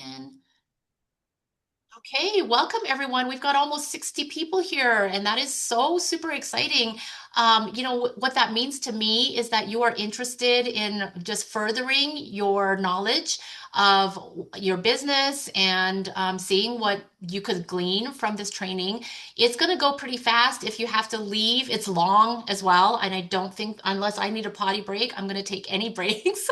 And okay, welcome everyone. We've got almost 60 people here, and that is so super exciting. What that means to me is that you are interested in just furthering your knowledge of your business and seeing what you could glean from this training. It's going to go pretty fast. If you have to leave, it's long as well. And I don't think, unless I need a potty break, I'm going to take any breaks.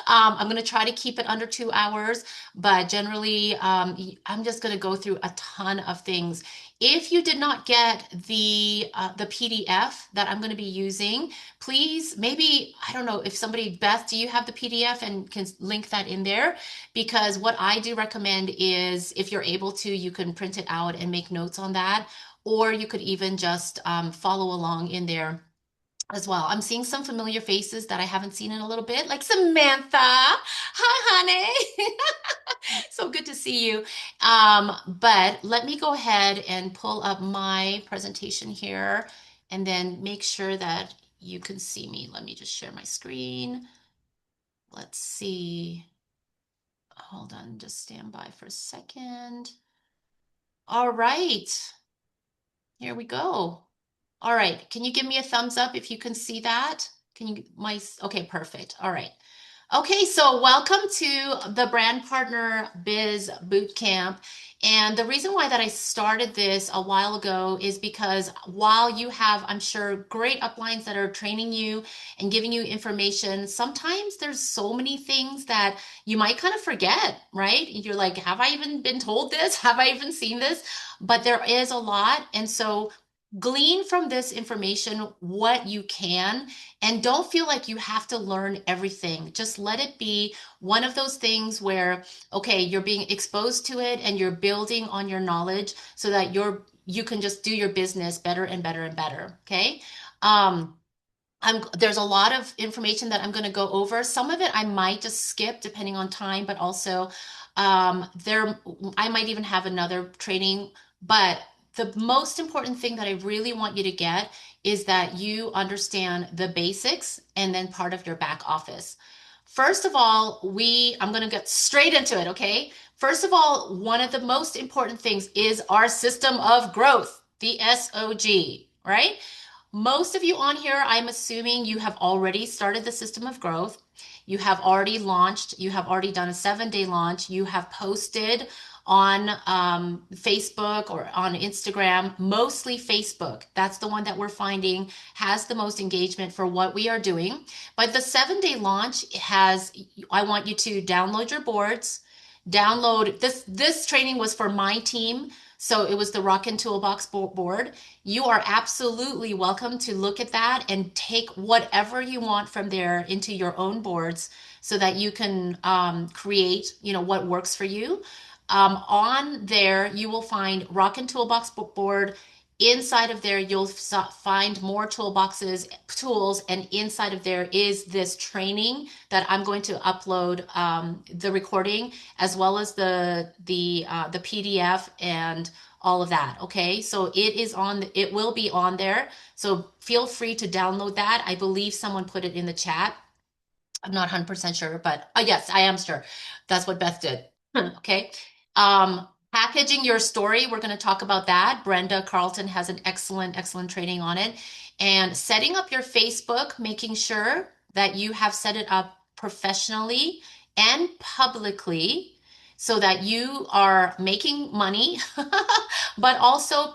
I'm going to try to keep it under 2 hours. But generally, I'm just going to go through a ton of things. If you did not get the PDF that I'm going to be using, please maybe I don't know if somebody Beth, do you have the PDF and can link that in there? Because what I do recommend is if you're able to, you can print it out and make notes on that, or you could even just follow along in there as well. I'm seeing some familiar faces that I haven't seen in a little bit, like Samantha. Hi, honey. So good to see you. But let me go ahead and pull up my presentation here and then make sure that you can see me. Let me just share my screen. Let's see. Hold on, just stand by for a second. All right, here we go. All right, can you give me a thumbs up if you can see that? Can you, okay, perfect. All right. Okay, so welcome to the Brand Partner Biz Bootcamp. And the reason why that I started this a while ago is because while you have, I'm sure, great uplines that are training you and giving you information, sometimes there's so many things that you might kind of forget, right? You're like, have I even been told this? Have I even seen this? But there is a lot. And so glean from this information what you can and don't feel like you have to learn everything. Just let it be one of those things where, okay, you're being exposed to it and you're building on your knowledge so that you can just do your business better and better and better. Okay. Um, there's a lot of information that I'm going to go over. Some of it I might just skip depending on time, but also there I might even have another training. But the most important thing that I really want you to get is that you understand the basics and then part of your back office. First of all, I'm going to get straight into it, okay? First of all, one of the most important things is our system of growth, the SOG, right? Most of you on here, I'm assuming you have already started the system of growth. You have already launched. You have already done a 7-day launch. You have posted on Facebook or on Instagram, mostly Facebook. That's the one that we're finding has the most engagement for what we are doing. But the 7-day launch I want you to download your boards, download this training was for my team. So it was the Rockin' Toolbox board. You are absolutely welcome to look at that and take whatever you want from there into your own boards so that you can create, what works for you. On there, you will find Rockin' Toolbox board. Inside of there, you'll find more toolboxes, tools, and inside of there is this training that I'm going to upload the recording as well as the PDF and all of that. Okay, so it will be on there. So feel free to download that. I believe someone put it in the chat. I'm not 100% sure, but yes, I am sure. That's what Beth did. Okay. Packaging your story, we're going to talk about that. Brenda Carlton has an excellent training on it. And setting up your Facebook, making sure that you have set it up professionally and publicly so that you are making money, but also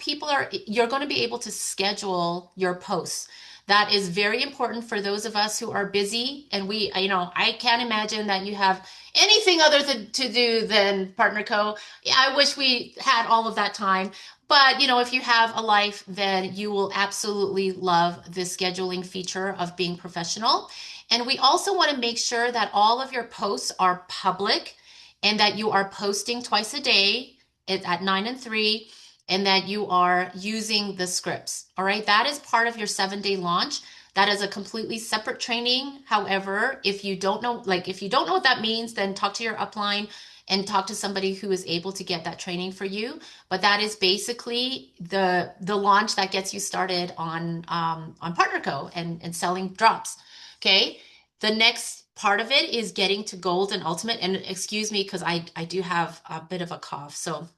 you're going to be able to schedule your posts. That is very important for those of us who are busy. And I can't imagine that you have anything other to do than Partner Co. I wish we had all of that time. But, if you have a life, then you will absolutely love this scheduling feature of being professional. And we also want to make sure that all of your posts are public and that you are posting twice a day at 9 and 3 and that you are using the scripts. All right, that is part of your 7-day launch. That is a completely separate training. However, if you don't know what that means, then talk to your upline and talk to somebody who is able to get that training for you. But that is basically the launch that gets you started on PartnerCo and selling drops. Okay. The next part of it is getting to gold and ultimate. And excuse me, because I do have a bit of a cough. So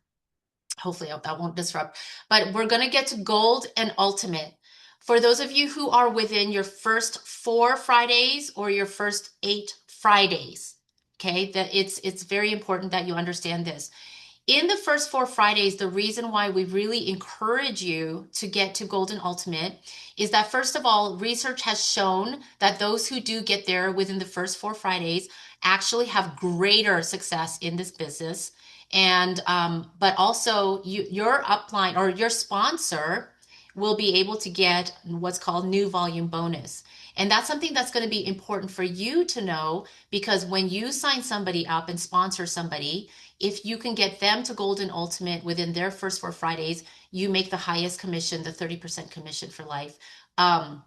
hopefully that won't disrupt. But we're going to get to gold and ultimate. For those of you who are within your first 4 Fridays or your first 8 Fridays, okay, that it's very important that you understand this. In the first 4 Fridays, the reason why we really encourage you to get to Golden Ultimate is that, first of all, research has shown that those who do get there within the first 4 Fridays actually have greater success in this business. And but also your upline or your sponsor will be able to get what's called new volume bonus. And that's something that's going to be important for you to know, because when you sign somebody up and sponsor somebody, if you can get them to Golden Ultimate within their first 4 Fridays, you make the highest commission, the 30% commission for life. Um,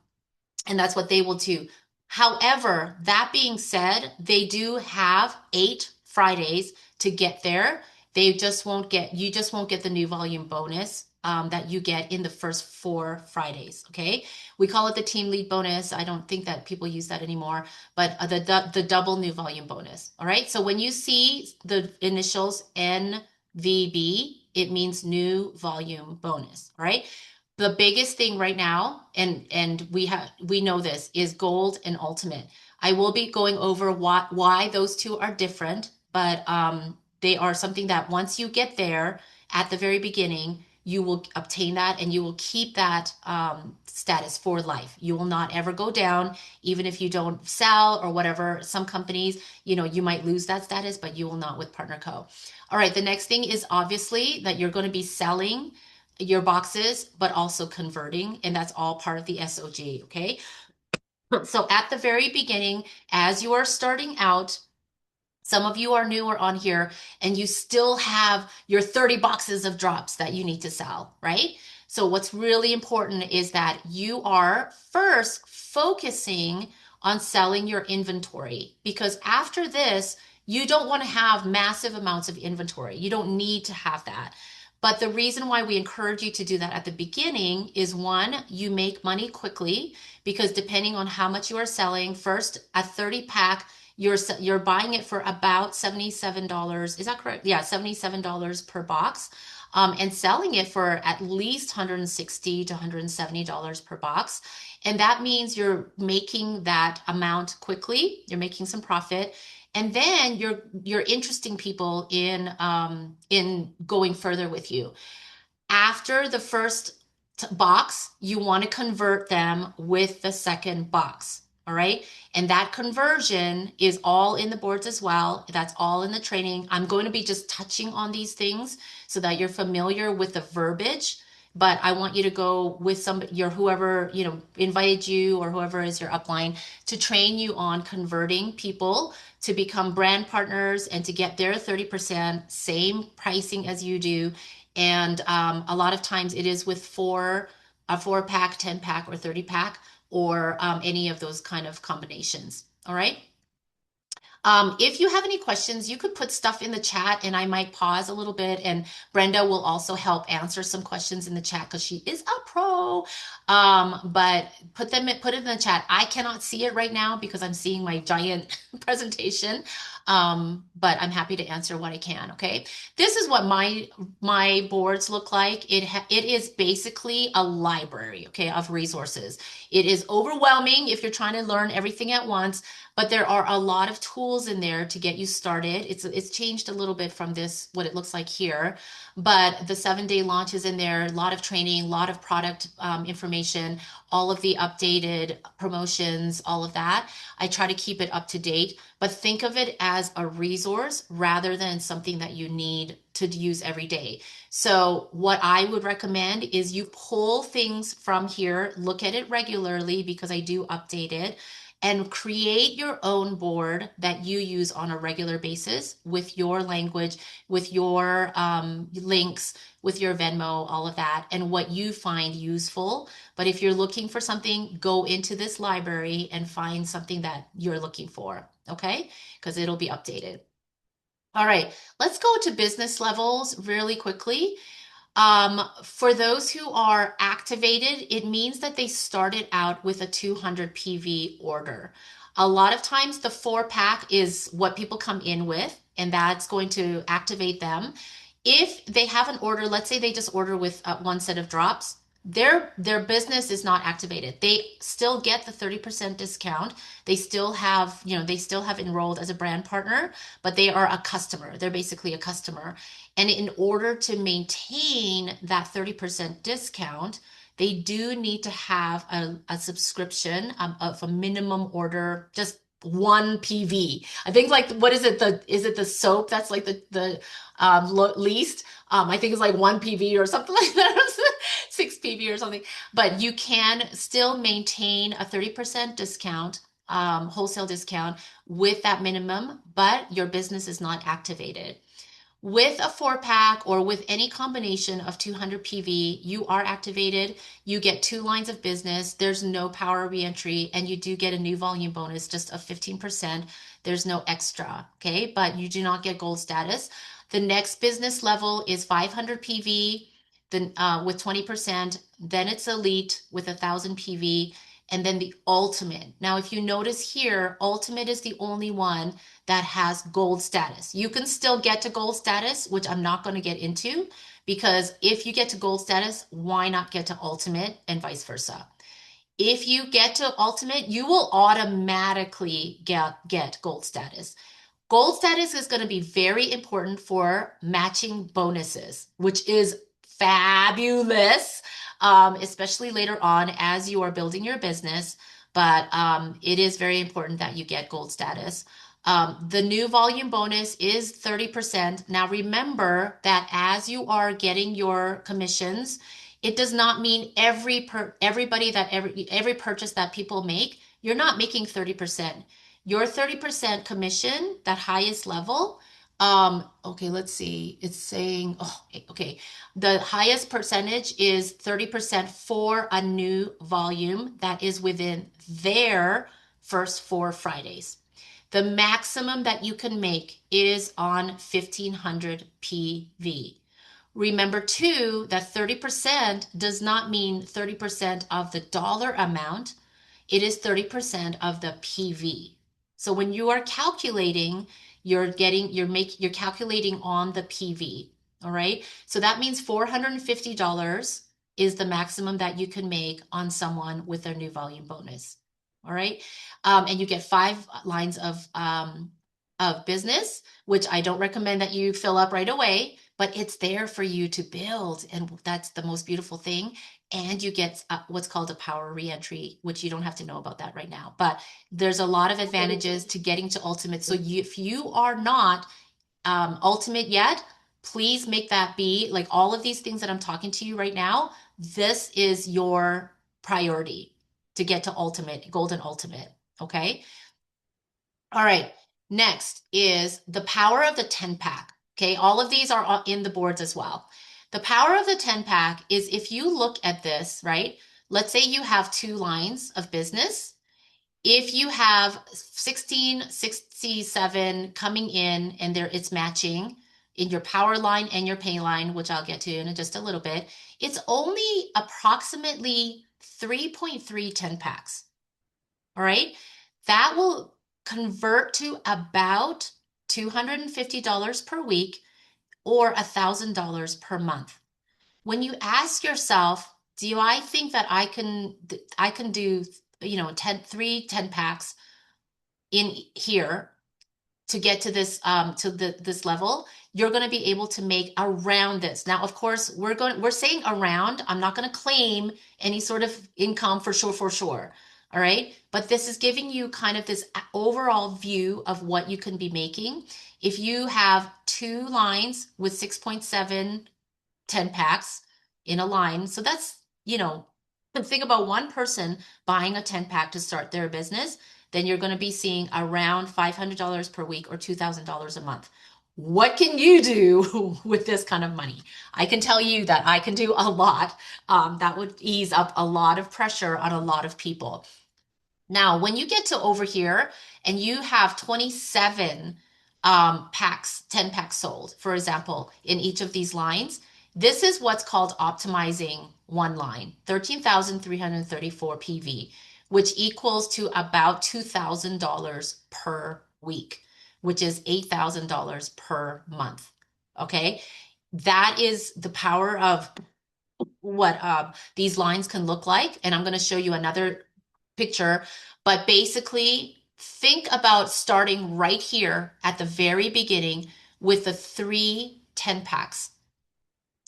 and that's what they will do. However, that being said, they do have 8 Fridays to get there. You just won't get the new volume bonus that you get in the first 4 Fridays. Okay. We call it the team lead bonus. I don't think that people use that anymore, but the double new volume bonus. All right. So when you see the initials NVB, it means new volume bonus. All right. The biggest thing right now, and we know this, is gold and ultimate. I will be going over why those two are different, but they are something that once you get there at the very beginning, you will obtain that and you will keep that status for life. You will not ever go down, even if you don't sell or whatever. Some companies, you might lose that status, but you will not with Partner Co. All right, the next thing is obviously that you're going to be selling your boxes, but also converting, and that's all part of the SOG. Okay. So at the very beginning, as you are starting out, some of you are newer on here and you still have your 30 boxes of drops that you need to sell, right? So what's really important is that you are first focusing on selling your inventory, because after this, you don't want to have massive amounts of inventory. You don't need to have that. But the reason why we encourage you to do that at the beginning is, one, you make money quickly, because depending on how much you are selling, first a 30 pack, you're buying it for about $77. Is that correct? Yeah, $77 per box. And selling it for at least $160 to $170 per box. And that means you're making that amount quickly. You're making some profit. And then you're interesting people in going further with you. After the first box, you want to convert them with the second box. All right. And that conversion is all in the boards as well. That's all in the training. I'm going to be just touching on these things so that you're familiar with the verbiage. But I want you to go with whoever, invited you, or whoever is your upline, to train you on converting people to become brand partners and to get their 30%, same pricing as you do. And a lot of times it is with a 4 pack, 10 pack, or 30 pack, or any of those kind of combinations. All right. If you have any questions, you could put stuff in the chat and I might pause a little bit, and Brenda will also help answer some questions in the chat because she is a pro. But put it in the chat. I cannot see it right now because I'm seeing my giant presentation. But I'm happy to answer what I can. Okay. This is what my boards look like. It is basically a library, okay, of resources. It is overwhelming if you're trying to learn everything at once, but there are a lot of tools in there to get you started. It's changed a little bit from what it looks like here, but the 7-day launch is in there, a lot of training, a lot of product information, all of the updated promotions, all of that. I try to keep it up to date, but think of it as a resource rather than something that you need to use every day. So what I would recommend is you pull things from here, look at it regularly because I do update it, and create your own board that you use on a regular basis with your language, with your links, with your Venmo, all of that, and what you find useful. But if you're looking for something, go into this library and find something that you're looking for, okay? Because it'll be updated. All right, let's go to business levels really quickly. For those who are activated, it means that they started out with a 200 PV order. A lot of times the 4 pack is what people come in with, and that's going to activate them. If they have an order, let's say they just order with one set of drops, their business is not activated. They still get the 30% discount. They still have, they still have enrolled as a brand partner, but they are a customer. They're basically a customer. And in order to maintain that 30% discount, they do need to have a subscription of a minimum order, just one PV. I think like what is it? Is it the soap that's like the least? I think it's like one PV or something like that, 6 PV or something. But you can still maintain a 30% discount, wholesale discount with that minimum, but your business is not activated. With a 4 pack or with any combination of 200 PV, you are activated. You get 2 lines of business. There's no power reentry, and you do get a new volume bonus just of 15%. There's no extra, okay? But you do not get gold status. The next business level is 500 PV, then with 20%. Then it's elite with 1,000 PV, and then the ultimate. Now, if you notice here, ultimate is the only one that has gold status. You can still get to gold status, which I'm not going to get into, because if you get to gold status, why not get to ultimate and vice versa? If you get to ultimate, you will automatically get gold status. Gold status is going to be very important for matching bonuses, which is fabulous, especially later on as you are building your business. But it is very important that you get gold status. The new volume bonus is 30%. Now remember that as you are getting your commissions, it does not mean everybody that every purchase that people make, you're not making 30%. Your 30% commission, that highest level, okay, let's see. It's saying, oh, okay. The highest percentage is 30% for a new volume that is within their first 4 Fridays. The maximum that you can make is on 1500 PV. Remember too that 30% does not mean 30% of the dollar amount. It is 30% of the PV. So when you are calculating, you're calculating on the PV. All right. So that means $450 is the maximum that you can make on someone with their new volume bonus. All right. And you get 5 lines of business, which I don't recommend that you fill up right away, but it's there for you to build. And that's the most beautiful thing. And you get what's called a power reentry, which you don't have to know about that right now. But there's a lot of advantages to getting to ultimate. So if you are not ultimate yet, please make that be like all of these things that I'm talking to you right now. This is your priority to get to ultimate, golden ultimate. Okay. All right. Next is the power of the 10 pack. Okay. All of these are in the boards as well. The power of the 10 pack is if you look at this, right? Let's say you have 2 lines of business. If you have 1667 coming in and there it's matching in your power line and your pay line, which I'll get to in just a little bit, it's only approximately 3.3 10 packs. All right. That will convert to about $250 per week or $1,000 per month. When you ask yourself, do I think that I can do, 10 packs in here to get to this level, you're going to be able to make around this. Now, of course, we're saying around. I'm not going to claim any sort of income for sure. All right. But this is giving you kind of this overall view of what you can be making. If you have 2 lines with 6.7 10 packs in a line. So that's, think about one person buying a 10 pack to start their business, then you're going to be seeing around $500 per week or $2,000 a month. What can you do with this kind of money? I can tell you that I can do a lot. That would ease up a lot of pressure on a lot of people. Now, when you get to over here and you have 27 packs, 10 packs sold, for example, in each of these lines, this is what's called optimizing one line, 13,334 PV. which equals to about $2,000 per week, which is $8,000 per month. Okay. That is the power of what these lines can look like. And I'm going to show you another picture. But basically, think about starting right here at the very beginning with the 3 10 packs.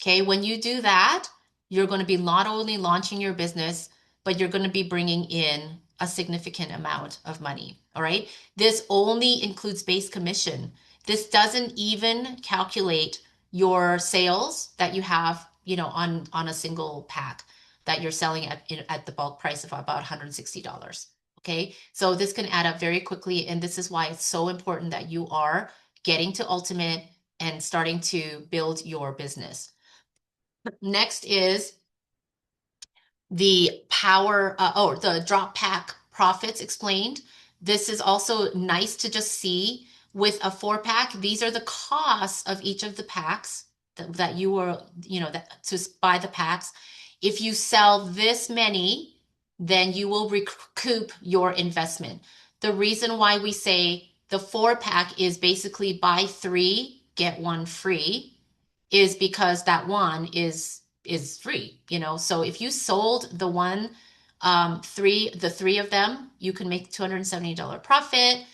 Okay, when you do that, you're going to be not only launching your business, but you're going to be bringing in a significant amount of money. All right. This only includes base commission. This doesn't even calculate your sales that you have, on a single pack that you're selling at the bulk price of about $160. Okay. So this can add up very quickly. And this is why it's so important that you are getting to ultimate and starting to build your business. Next is the power, or the drop pack profits explained. This is also nice to just see with a 4 pack. These are the costs of each of the packs that you were, that to buy the packs. If you sell this many, then you will recoup your investment. The reason why we say the 4 pack is basically buy 3, get 1 free is because that one is free, So if you sold the one the 3 of them, you can make $270 profit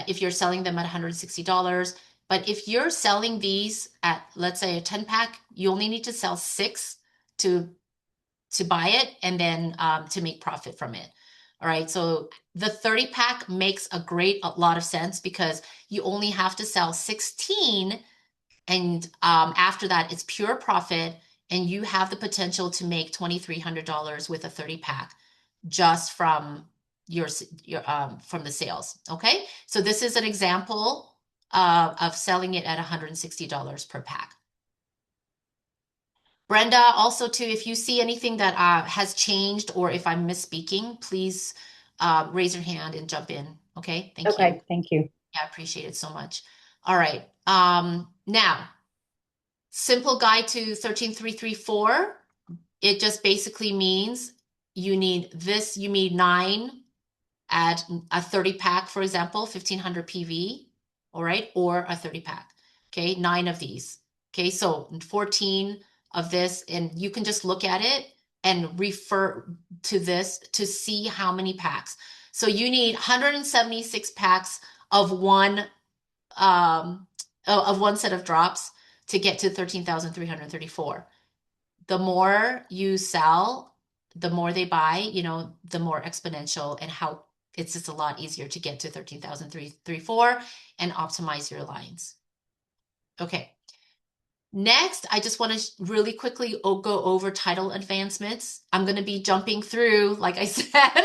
if you're selling them at $160. But if you're selling these at, let's say, a 10 pack, you only need to sell 6 to buy it and then to make profit from it. All right. So the 30 pack makes a lot of sense because you only have to sell 16, and after that, it's pure profit, and you have the potential to make $2,300 with a 30 pack just from from the sales. Okay, so this is an example of selling it at $160 per pack. Brenda, also too, if you see anything that has changed or if I'm misspeaking, please raise your hand and jump in. Okay, thank you. Okay, thank you. Yeah, I appreciate it so much. All right. Now, simple guide to 13334. It just basically means you need 9 at a 30 pack, for example, 1500 PV, all right, or a 30 pack. Okay, 9 of these. Okay, so 14 of this, and you can just look at it and refer to this to see how many packs. So you need 176 packs of one set of drops to get to 13,334. The more you sell, the more they buy, the more exponential, and how it's just a lot easier to get to 13,334 and optimize your lines. Okay. Next, I just want to really quickly go over title advancements. I'm going to be jumping through, like I said.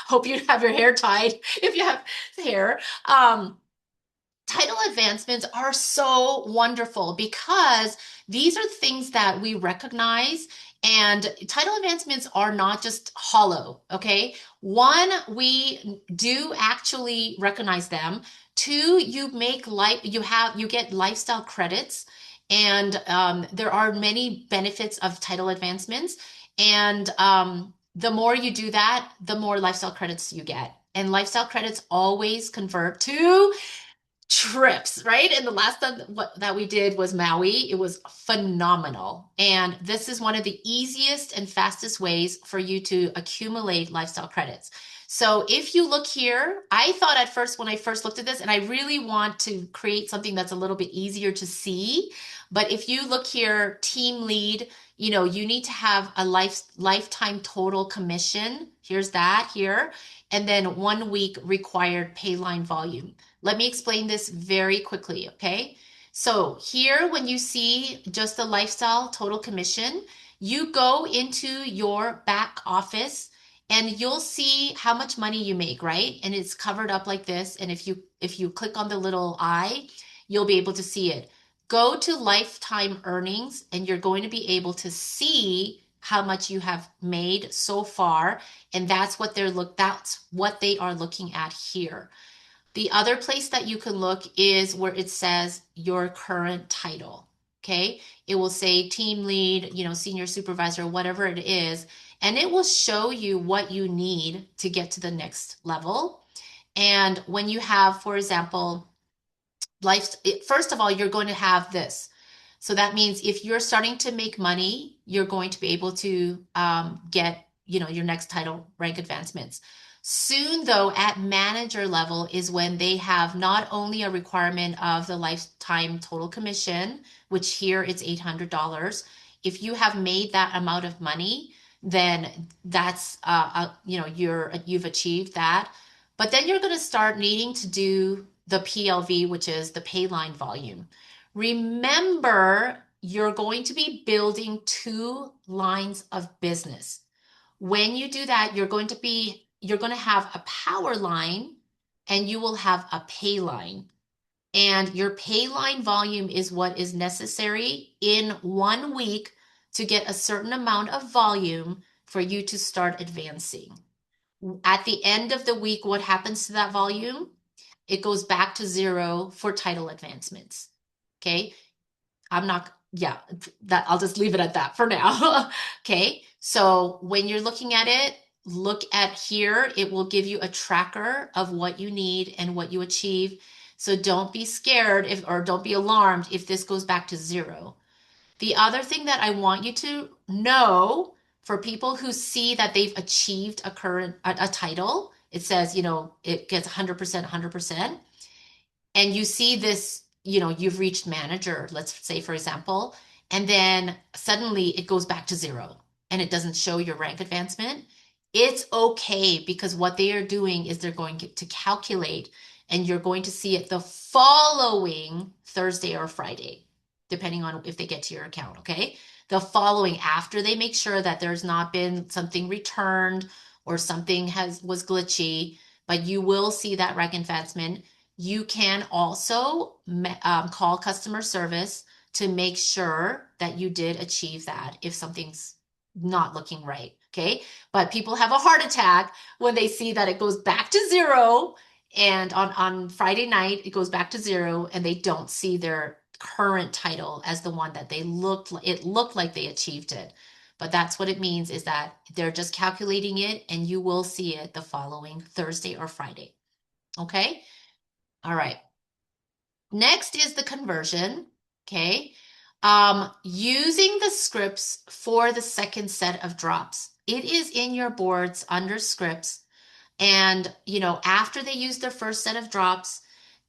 Hope you have your hair tied if you have hair. Title advancements are so wonderful because these are things that we recognize, and title advancements are not just hollow. Okay, one, we do actually recognize them. Two, you get lifestyle credits, and there are many benefits of title advancements, and the more you do that, the more lifestyle credits you get, and lifestyle credits always convert to trips, right? And the last time that we did was Maui. It was phenomenal. And this is one of the easiest and fastest ways for you to accumulate lifestyle credits. So if you look here, I thought at first when I first looked at this, and I really want to create something that's a little bit easier to see, but if you look here, team lead, you need to have a lifetime total commission. Here's that here. And then 1 week required pay line volume. Let me explain this very quickly, okay? So here, when you see just the lifestyle total commission, you go into your back office and you'll see how much money you make, right? And it's covered up like this. And if you click on the little eye, you'll be able to see it. Go to lifetime earnings and you're going to be able to see how much you have made so far. And that's what they are looking at here. The other place that you can look is where it says your current title. Okay. It will say team lead, senior supervisor, whatever it is, and it will show you what you need to get to the next level. And when you have, for example, first of all, you're going to have this. So that means if you're starting to make money, you're going to be able to get, your next title rank advancements. Soon, though, at manager level is when they have not only a requirement of the lifetime total commission, which here it's $800. If you have made that amount of money, then that's you've achieved that. But then you're going to start needing to do the PLV, which is the pay line volume. Remember, you're going to be building two lines of business. When you do that, you're going to have a power line and you will have a pay line. And your pay line volume is what is necessary in 1 week to get a certain amount of volume for you to start advancing. At the end of the week, what happens to that volume? It goes back to zero for title advancements. Okay. I'm not, yeah, that I'll just leave it at that for now. Okay. So when you're looking at it, look at here. It will give you a tracker of what you need and what you achieve. So don't be scared or don't be alarmed if this goes back to zero. The other thing that I want you to know for people who see that they've achieved a title, it says, it gets 100%, 100%, and you see this, you've reached manager, let's say, for example, and then suddenly it goes back to zero and it doesn't show your rank advancement. It's okay because what they are doing is they're going to calculate and you're going to see it the following Thursday or Friday, depending on if they get to your account. Okay. The following after they make sure that there's not been something returned or something was glitchy, but you will see that rank advancement. You can also call customer service to make sure that you did achieve that if something's not looking right. Okay. But people have a heart attack when they see that it goes back to zero. And on Friday night, it goes back to zero and they don't see their current title as the one that it looked like they achieved it. But that's what it means is that they're just calculating it and you will see it the following Thursday or Friday. Okay. All right. Next is the conversion. Okay. Using the scripts for the second set of drops. It is in your boards under scripts. And, after they use their first set of drops,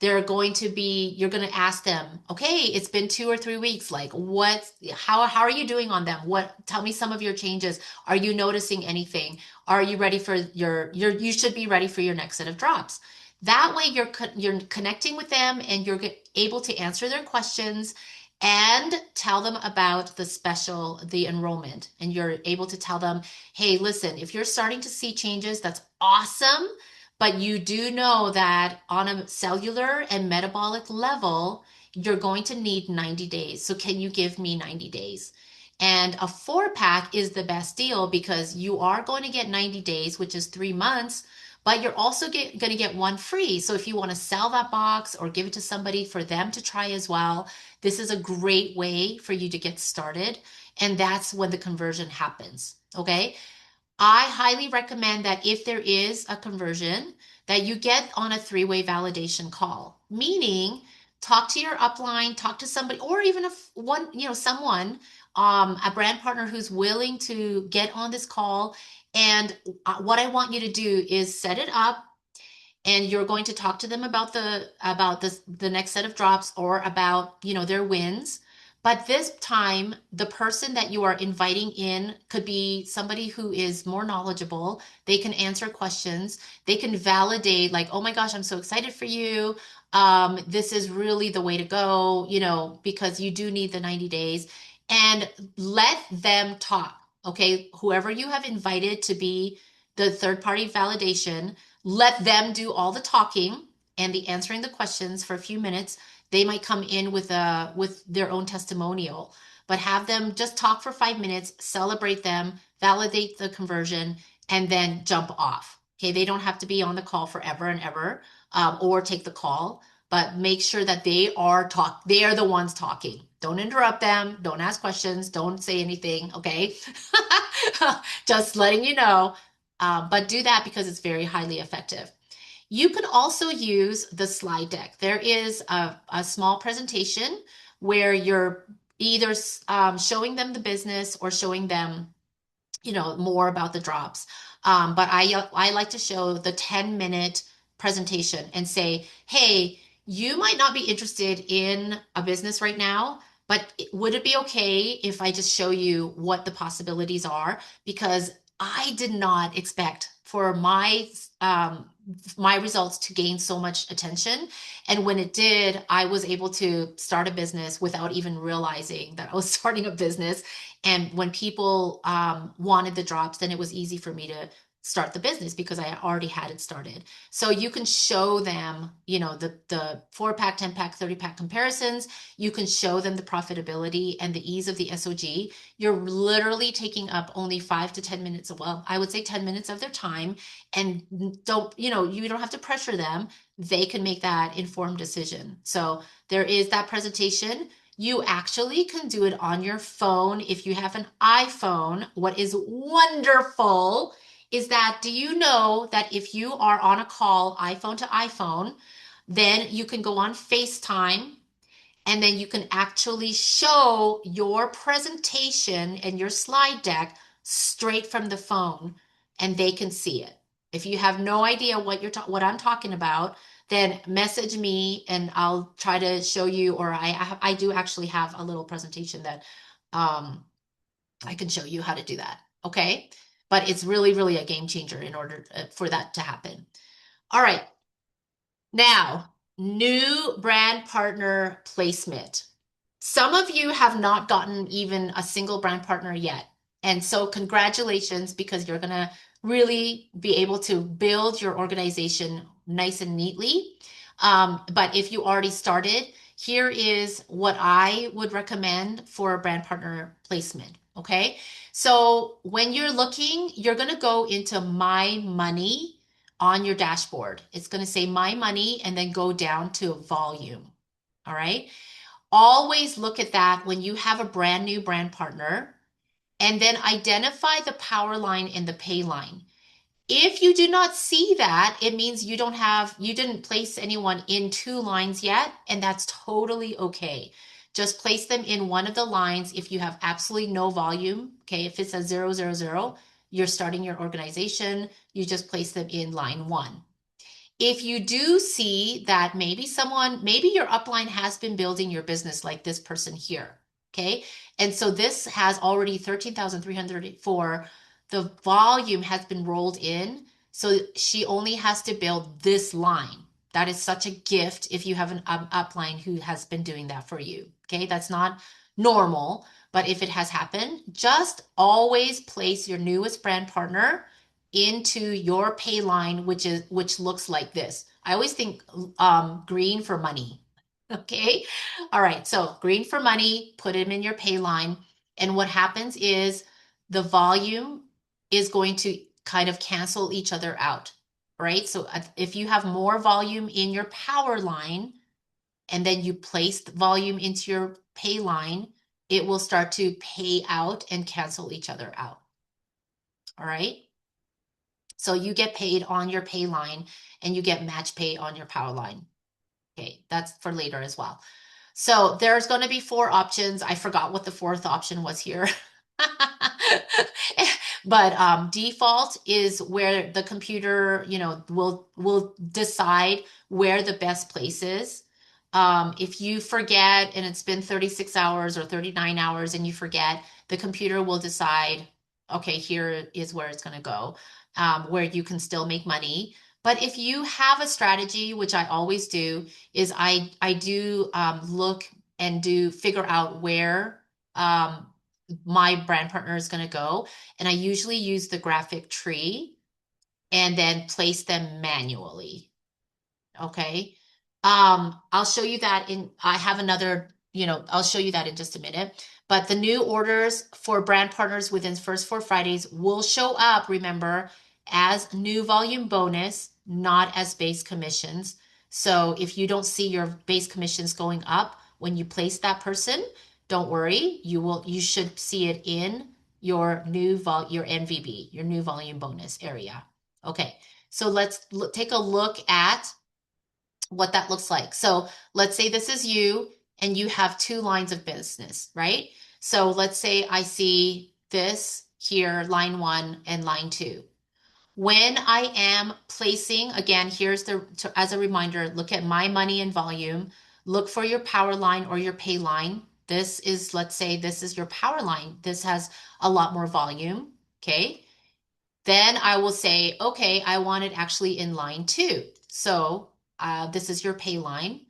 you're going to ask them, okay, it's been 2 or 3 weeks. Like how are you doing on them? Tell me some of your changes. Are you noticing anything? Are you ready for you should be ready for your next set of drops. That way you're connecting with them and you're able to answer their questions and tell them about the enrollment. And you're able to tell them, hey, listen, if you're starting to see changes, that's awesome. But you do know that on a cellular and metabolic level, you're going to need 90 days. So can you give me 90 days? And a 4-pack is the best deal because you are going to get 90 days, which is 3 months, but you're also going to get one free. So if you want to sell that box or give it to somebody for them to try as well, this is a great way for you to get started. And that's when the conversion happens. Okay. I highly recommend that if there is a conversion, that you get on a 3-way validation call, meaning talk to your upline, talk to somebody, or even someone, a brand partner who's willing to get on this call. And what I want you to do is set it up and you're going to talk to them about the next set of drops or about their wins. But this time the person that you are inviting in could be somebody who is more knowledgeable. They can answer questions, they can validate, like, oh my gosh, I'm so excited for you, this is really the way to go, because you do need the 90 days. And let them talk. Okay, whoever you have invited to be the third party validation, let them do all the talking and the answering the questions for a few minutes. They might come in with their own testimonial, but have them just talk for 5 minutes, celebrate them, validate the conversion, and then jump off. Okay, they don't have to be on the call forever and ever, or take the call. but make sure that they are the ones talking. Don't interrupt them, don't ask questions, don't say anything, okay? Just letting you know. But do that because it's very highly effective. You can also use the slide deck. There is a small presentation where you're either showing them the business or showing them, more about the drops. But I like to show the 10-minute presentation and say, hey, you might not be interested in a business right now, but would it be okay if I just show you what the possibilities are? Because I did not expect for my results to gain so much attention. And when it did, I was able to start a business without even realizing that I was starting a business. And when people wanted the drops, then it was easy for me to start the business because I already had it started. So you can show them, the 4-pack, 10-pack, 30-pack comparisons. You can show them the profitability and the ease of the SOG. You're literally taking up only 5 to 10 minutes, well, I would say 10 minutes of their time. And you don't have to pressure them. They can make that informed decision. So there is that presentation. You actually can do it on your phone if you have an iPhone. What is wonderful is that, do you know that if you are on a call, iPhone to iPhone, then you can go on FaceTime and then you can actually show your presentation and your slide deck straight from the phone and they can see it. If you have no idea what I'm talking about, then message me and I'll try to show you, or I do actually have a little presentation that I can show you how to do that. Okay. But it's really, really a game changer in order for that to happen. All right. Now, new brand partner placement. Some of you have not gotten even a single brand partner yet. And so congratulations, because you're going to really be able to build your organization nice and neatly. But if you already started, here is what I would recommend for a brand partner placement. Okay. So when you're looking, you're going to go into My Money on your dashboard. It's going to say My Money and then go down to volume. All right. Always look at that when you have a brand new brand partner and then identify the power line and the pay line. If you do not see that, it means you didn't place anyone in 2 lines yet, and that's totally okay. Just place them in one of the lines if you have absolutely no volume. Okay, if it says 000, you're starting your organization, you just place them in line 1. If you do see that maybe your upline has been building your business like this person here, okay? And so this has already 13,304. The volume has been rolled in, so she only has to build this line. That is such a gift if you have an upline who has been doing that for you, okay? That's not normal, but if it has happened, just always place your newest brand partner into your pay line, which looks like this. I always think green for money. Okay. All right. So green for money, put them in your pay line. And what happens is the volume is going to kind of cancel each other out. Right. So if you have more volume in your power line and then you place the volume into your pay line, it will start to pay out and cancel each other out. All right. So you get paid on your pay line and you get match pay on your power line. Okay, that's for later as well. So there's going to be 4 options. I forgot what the 4th option was here. But default is where the computer, will decide where the best place is. If you forget and it's been 36 hours or 39 hours and you forget, the computer will decide, okay, here is where it's going to go, where you can still make money. But if you have a strategy, which I always do, is I do look and do figure out where my brand partner is going to go. And I usually use the graphic tree and then place them manually. Okay. I'll show you that I have another, I'll show you that in just a minute. But the new orders for brand partners within first 4 Fridays will show up, remember, as new volume bonus, not as base commissions. So if you don't see your base commissions going up when you place that person, don't worry. You should see it in your your NVB, your new volume bonus area. Okay. So let's take a look at what that looks like. So let's say this is you and you have two lines of business, right? So let's say I see this here, line one and line two. When I am placing, again, here's as a reminder, look at my money and volume, look for your power line or your pay line. This is, let's say this is your power line. This has a lot more volume. Okay. Then I will say, okay, I want it actually in line two. So this is your pay line.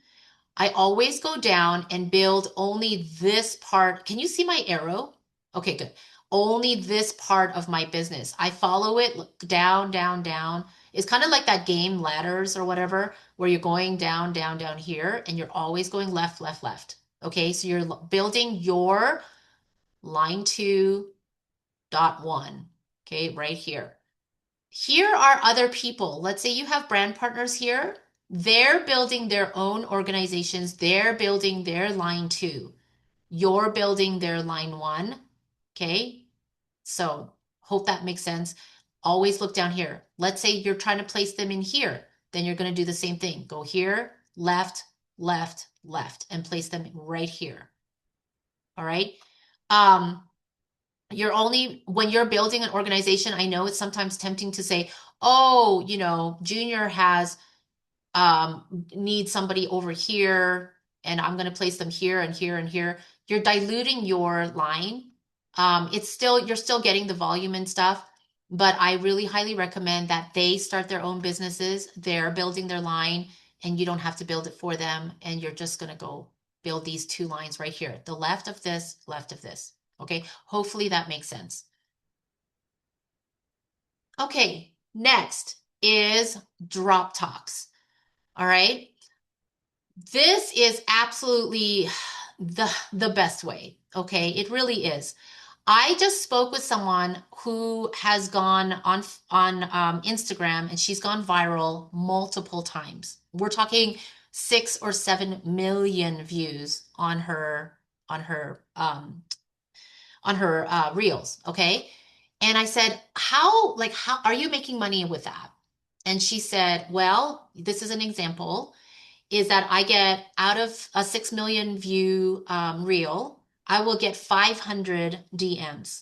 I always go down and build only this part. Can you see my arrow? Okay, good. Only this part of my business. I follow it down, down, down. It's kind of like that game ladders or whatever, where you're going down, down, down here, and you're always going left, left, left. Okay, so you're building your line 2.1. Okay, right here. Here are other people. Let's say you have brand partners here. They're building their own organizations. They're building their line two. You're building their line one. Okay. So hope that makes sense. Always look down here. Let's say you're trying to place them in here. Then you're going to do the same thing. Go here, left, left, left, and place them right here. All right. Um, you're only when you're building an organization, I know it's sometimes tempting to say, oh, Junior has needs somebody over here and I'm going to place them here and here and here. You're diluting your line. You're still getting the volume and stuff, but I really highly recommend that they start their own businesses. They're building their line and you don't have to build it for them. And you're just going to go build these two lines right here, the left of this, left of this. Okay. Hopefully that makes sense. Okay. Next is drop talks. All right. This is absolutely the best way. Okay, it really is. I just spoke with someone who has gone on Instagram and she's gone viral multiple times. We're talking 6 or 7 million views on her reels. Okay, and I said, how are you making money with that? And she said, well, this is an example is that I get out of a 6 million view reel, I will get 500 DMs.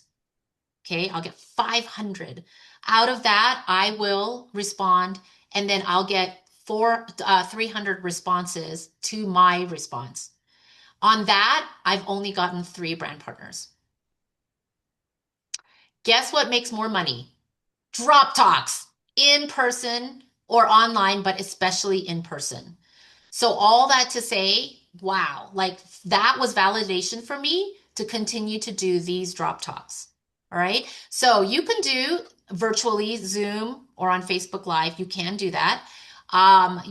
Okay, I'll get 500. Out of that, I will respond, and then I'll get 300 responses to my response. On that, I've only gotten 3 brand partners. Guess what makes more money? Drop talks in person or online, but especially in person. So all that to say, wow, like that was validation for me to continue to do these drop talks. All right. So you can do virtually Zoom or on Facebook Live. You can do that.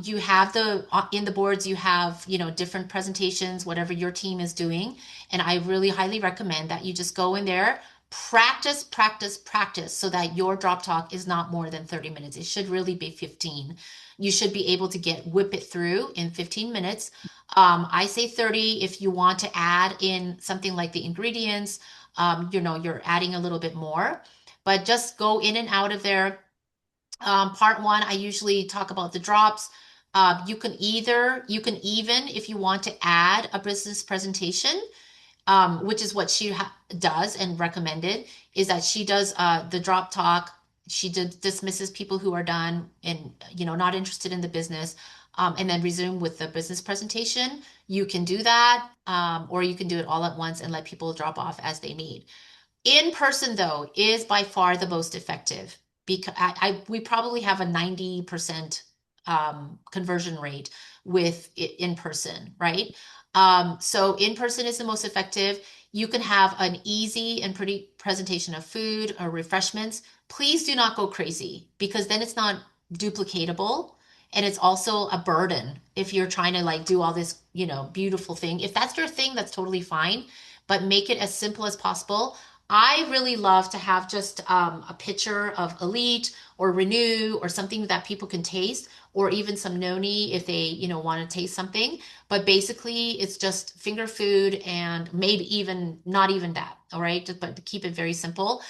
You have in the boards, you have, different presentations, whatever your team is doing. And I really highly recommend that you just go in there, practice, practice, practice so that your drop talk is not more than 30 minutes. It should really be 15. You should be able to whip it through in 15 minutes. I say 30 if you want to add in something like the ingredients, you're adding a little bit more, but just go in and out of there. Part one, I usually talk about the drops. You can even, if you want to add a business presentation, which is what she does and recommended, is that she does the drop talk. She dismisses people who are done and not interested in the business, and then resume with the business presentation. You can do that, or you can do it all at once and let people drop off as they need. In person, though, is by far the most effective because we probably have a 90% conversion rate with in person, right? So in person is the most effective. You can have an easy and pretty presentation of food or refreshments. Please do not go crazy because then it's not duplicatable and it's also a burden if you're trying to like do all this, beautiful thing. If that's your thing, that's totally fine, but make it as simple as possible. I really love to have just a picture of Elite or Renew or something that people can taste, or even some noni if they, want to taste something. But basically, it's just finger food and maybe even not even that. All right. But to keep it very simple.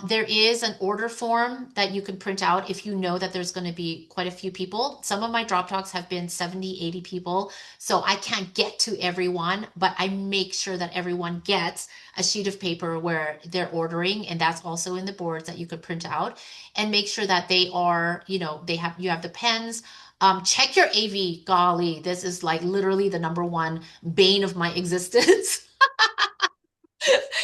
There is an order form that you can print out if you know that there's going to be quite a few people. Some of my drop talks have been 70, 80 people. So I can't get to everyone, but I make sure that everyone gets a sheet of paper where they're ordering. And that's also in the boards that you could print out and make sure that they are, you have the pens. Check your AV. Golly, this is like literally the number one bane of my existence.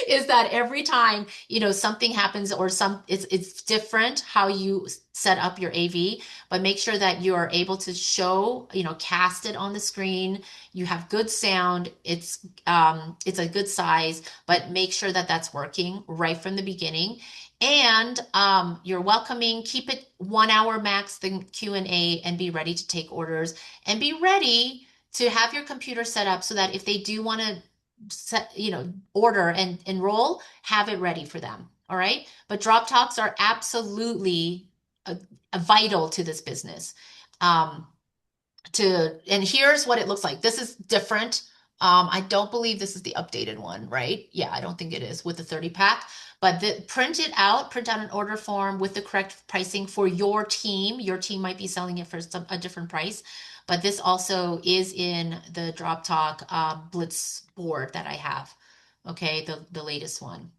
Is that every time something happens or it's different how you set up your AV, but make sure that you are able to show, cast it on the screen. You have good sound. It's a good size, but make sure that that's working right from the beginning. And you're welcoming. Keep it 1 hour max the Q&A, and be ready to take orders, and be ready to have your computer set up so that if they do want to set, order and enroll, have it ready for them. All right. But drop talks are absolutely a vital to this business. Um, and here's what it looks like. This is different. I don't believe this is the updated one, right? Yeah, I don't think it is with the 30 pack. But print out an order form with the correct pricing for your team. Your team might be selling it for a different price, but this also is in the Drop Talk Blitz board that I have. Okay, the latest one.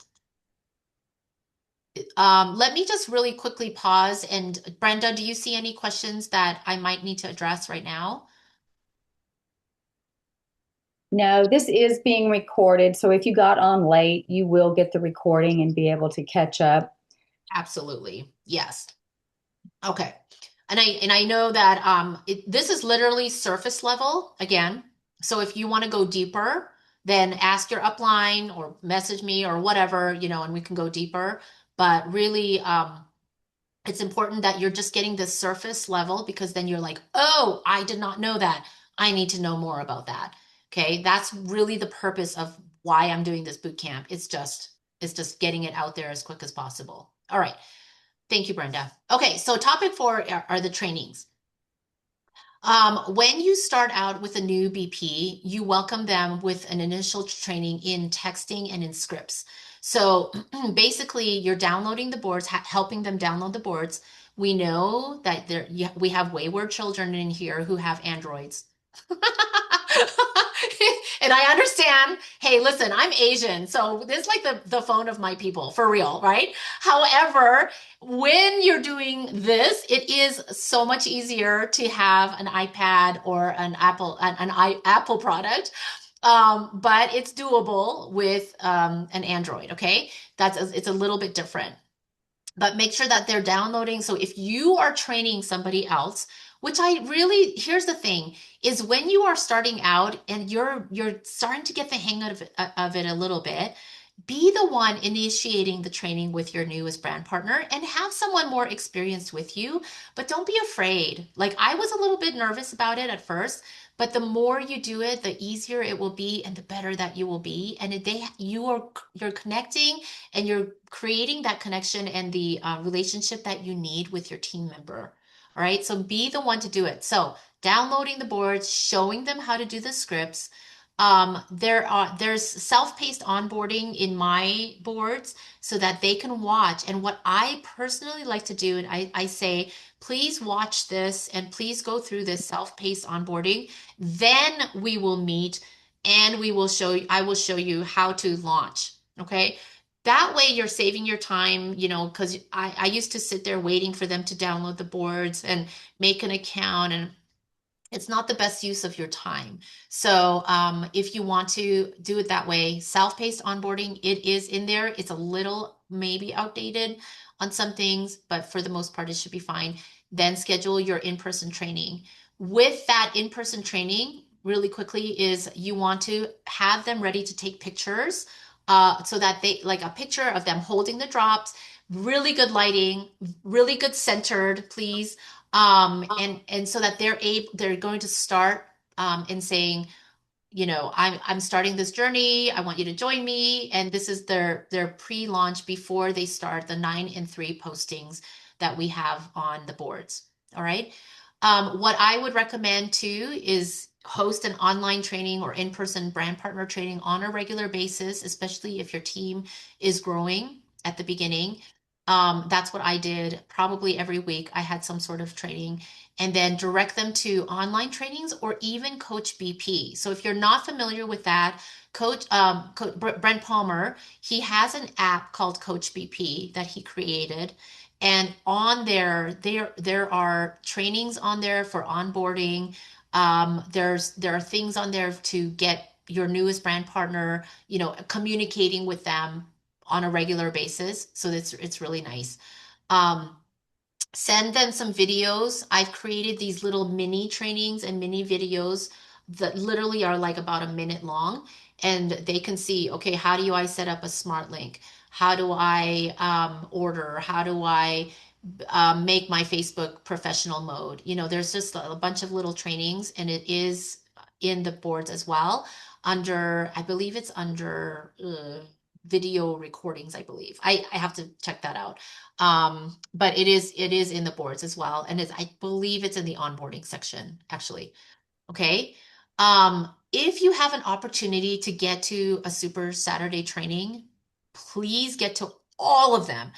Let me just really quickly pause. And Brenda, do you see any questions that I might need to address right now? No, this is being recorded. So if you got on late, you will get the recording and be able to catch up. Absolutely. Yes. Okay. And I know that this is literally surface level again. So if you want to go deeper, then ask your upline or message me or whatever, and we can go deeper. But really, it's important that you're just getting this surface level, because then you're like, oh, I did not know that. I need to know more about that. Okay. That's really the purpose of why I'm doing this boot camp. It's just getting it out there as quick as possible. All right. Thank you, Brenda. Okay, so topic 4 are the trainings. When you start out with a new BP, you welcome them with an initial training in texting and in scripts. So basically, you're downloading the boards, helping them download the boards. We know that we have wayward children in here who have Androids. And I understand, hey, listen, I'm Asian, so this is like the phone of my people, for real, right? However, when you're doing this, it is so much easier to have an iPad or Apple product. But it's doable with an Android, okay? It's a little bit different, but make sure that they're downloading. So if you are training somebody else, which here's the thing, is when you are starting out and you're starting to get the hang of it a little bit, be the one initiating the training with your newest brand partner and have someone more experienced with you. But don't be afraid. Like, I was a little bit nervous about it at first, but the more you do it, the easier it will be and the better that you will be. And you're connecting, and you're creating that connection and the relationship that you need with your team member. All right. So be the one to do it. So downloading the boards, showing them how to do the scripts. There's self-paced onboarding in my boards so that they can watch. And what I personally like to do, and I say, please watch this and please go through this self-paced onboarding. Then we will meet and I will show you how to launch. Okay. That way you're saving your time, because I used to sit there waiting for them to download the boards and make an account, and it's not the best use of your time. So if you want to do it that way, self-paced onboarding, it is in there. It's a little maybe outdated on some things, but for the most part, it should be fine. Then schedule your in-person training. With that in-person training, really quickly, is you want to have them ready to take pictures, so that they like a picture of them holding the drops, really good lighting, really good centered, please, and so that they're going to start in saying, I'm starting this journey. I want you to join me. And this is their pre-launch before they start the 9 and 3 postings that we have on the boards. All right. What I would recommend too is host an online training or in-person brand partner training on a regular basis, especially if your team is growing at the beginning. That's what I did probably every week. I had some sort of training and then direct them to online trainings or even Coach BP. So if you're not familiar with that, Brent Palmer, he has an app called Coach BP that he created. And on there are trainings on there for onboarding. There are things on there to get your newest brand partner, communicating with them on a regular basis. So it's really nice. Um, Send them some videos. I've created these little mini trainings and mini videos that literally are like about a minute long, and they can see, okay, how do I set up a smart link? How do I order? How do I make my Facebook professional mode? There's just a bunch of little trainings, and it is in the boards as well. I believe it's under video recordings, I believe. I have to check that out. But it is in the boards as well. And I believe it's in the onboarding section, actually. Okay. If you have an opportunity to get to a Super Saturday training, please get to all of them.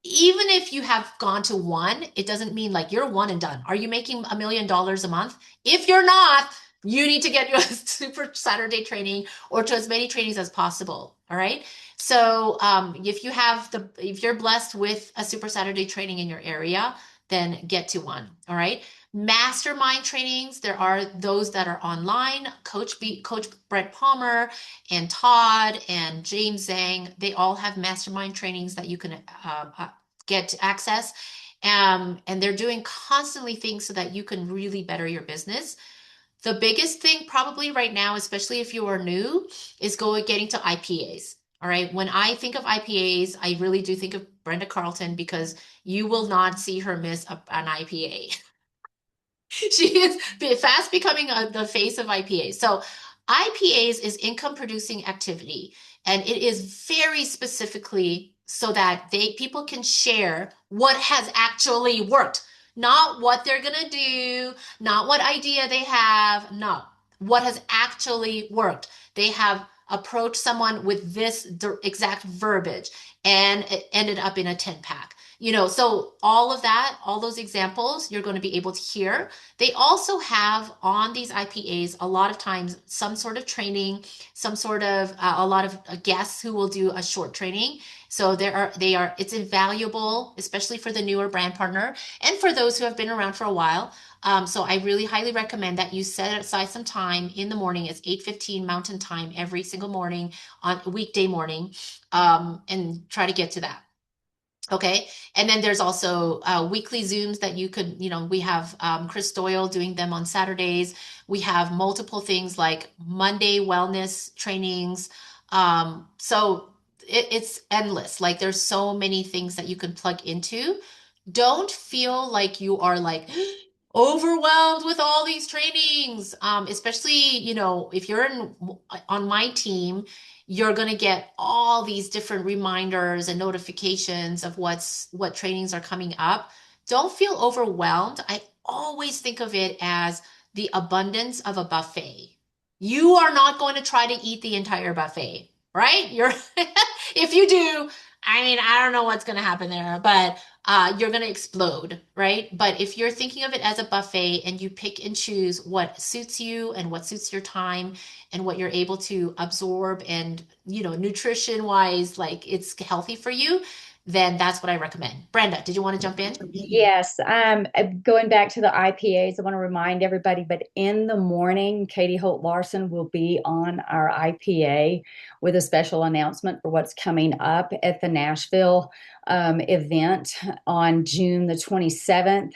Even if you have gone to one, it doesn't mean like you're one and done. Are you making $1 million a month? If you're not, you need to get you a Super Saturday training or to as many trainings as possible. All right. So if you're blessed with a Super Saturday training in your area, then get to one. All right. Mastermind trainings, there are those that are online. Coach Brett Palmer and Todd and James Zhang, they all have mastermind trainings that you can get to access. And they're doing constantly things so that you can really better your business. The biggest thing probably right now, especially if you are new, is getting to IPAs. All right. When I think of IPAs, I really do think of Brenda Carlton because you will not see her miss an IPA. She is fast becoming the face of IPAs. So IPAs is income producing activity, and it is very specifically so that people can share what has actually worked, not what they're gonna do, not what idea they have, no, what has actually worked. They have approached someone with this exact verbiage and it ended up in a 10 pack. So all of that, all those examples, you're going to be able to hear. They also have on these IPAs a lot of times some sort of training, some sort of a lot of guests who will do a short training. So it's invaluable, especially for the newer brand partner and for those who have been around for a while. So I really highly recommend that you set aside some time in the morning. It's 8:15 Mountain Time every single morning on a weekday morning, and try to get to that. Okay. And then there's also weekly Zooms that we have Chris Doyle doing them on Saturdays. We have multiple things like Monday wellness trainings. So it's endless. Like there's so many things that you can plug into. Don't feel like you are like overwhelmed with all these trainings. Especially, if you're on my team, you're going to get all these different reminders and notifications of what trainings are coming up. Don't feel overwhelmed. I always think of it as the abundance of a buffet. You are not going to try to eat the entire buffet, right? If you do, I mean, I don't know what's going to happen there, but you're going to explode, right? But if you're thinking of it as a buffet and you pick and choose what suits you and what suits your time and what you're able to absorb and, nutrition wise, like it's healthy for you, then that's what I recommend. Brenda, did you want to jump in? Yes, going back to the IPAs, I want to remind everybody, but in the morning, Katie Holt Larson will be on our IPA with a special announcement for what's coming up at the Nashville event on June the 27th.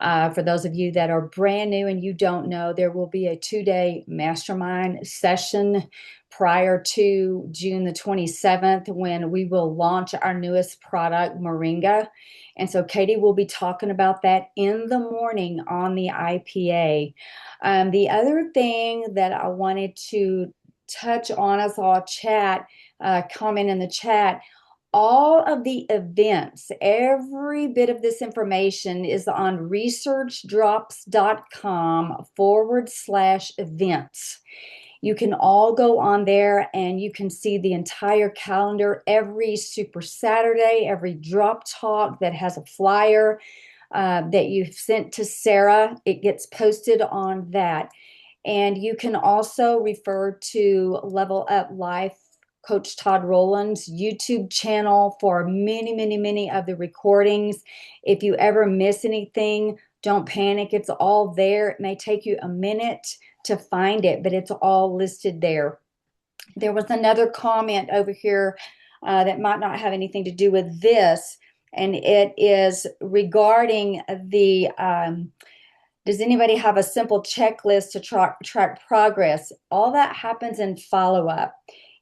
For those of you that are brand new and you don't know, there will be a 2 day mastermind session prior to June the 27th when we will launch our newest product, Moringa. And so Katie will be talking about that in the morning on the IPA. The other thing that I wanted to touch on, I saw a comment in the chat. All of the events, every bit of this information is on researchdrops.com/events. You can all go on there and you can see the entire calendar, every Super Saturday, every drop talk that has a flyer that you've sent to Sarah. It gets posted on that. And you can also refer to Level Up Life, Coach Todd Rowland's YouTube channel for many, many, many of the recordings. If you ever miss anything, don't panic. It's all there. It may take you a minute to find it, but it's all listed there. There was another comment over here that might not have anything to do with this, and it is regarding the does anybody have a simple checklist to track progress? All that happens in follow up.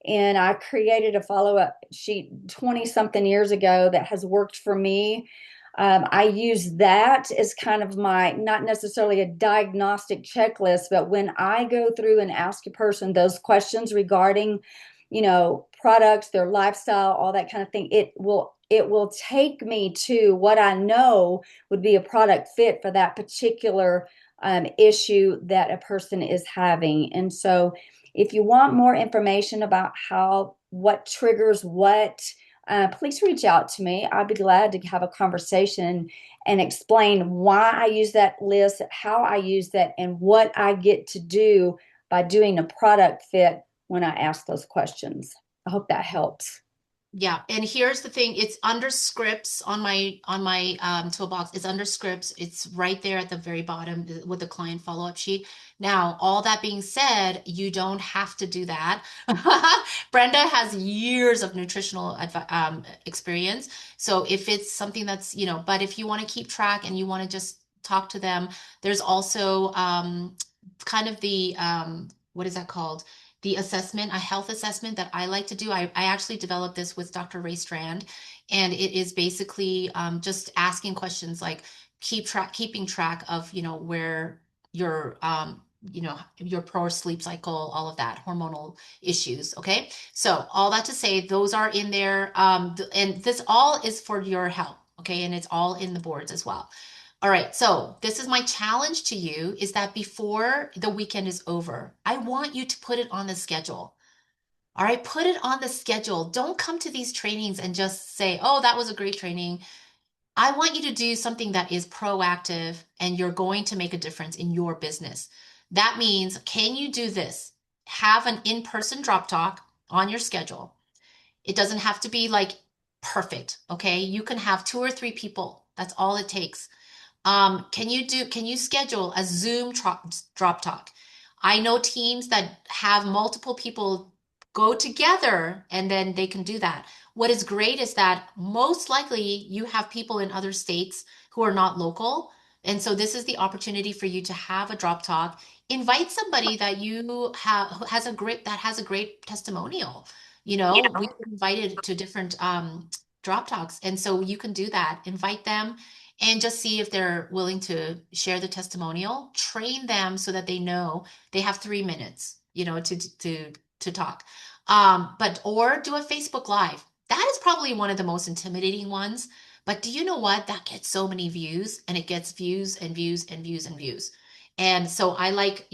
And I created a follow up sheet 20 something years ago that has worked for me. I use that as kind of my, not necessarily a diagnostic checklist, but when I go through and ask a person those questions regarding, products, their lifestyle, all that kind of thing, it will take me to what I know would be a product fit for that particular issue that a person is having. And so if you want more information about what triggers what, please reach out to me. I'd be glad to have a conversation and explain why I use that list, how I use that, and what I get to do by doing a product fit when I ask those questions. I hope that helps. Yeah, and here's the thing, it's under scripts on my toolbox. It's under scripts. It's right there at the very bottom with the client follow-up sheet. Now, all that being said, you don't have to do that. Brenda has years of nutritional experience. So if it's something that's, but if you want to keep track and you want to just talk to them, there's also kind of the what is that called? The assessment, a health assessment that I like to do. I actually developed this with Dr. Ray Strand, and it is basically just asking questions like keeping track of, where your, your poor sleep cycle, all of that, hormonal issues. Okay. So all that to say, those are in there. And this all is for your health. Okay. And it's all in the boards as well. All right, so this is my challenge to you is that before the weekend is over, I want you to put it on the schedule. All right, put it on the schedule. Don't come to these trainings and just say, oh, that was a great training. I want you to do something that is proactive and you're going to make a difference in your business. That means, can you do this? Have an in-person drop talk on your schedule. It doesn't have to be like perfect, okay? You can have two or three people. That's all it takes. Can you schedule a Zoom drop talk? I know teams that have multiple people go together and then they can do that. What is great is that most likely you have people in other states who are not local. And so this is the opportunity for you to have a drop talk. Invite somebody that you have has a great testimonial. We've been invited to different drop talks. And so you can do that. Invite them and just see if they're willing to share the testimonial. Train them so that they know they have 3 minutes, to talk. But or do a Facebook Live. That is probably one of the most intimidating ones. But do you know what? That gets so many views, and it gets views and views and views and views. And so I like,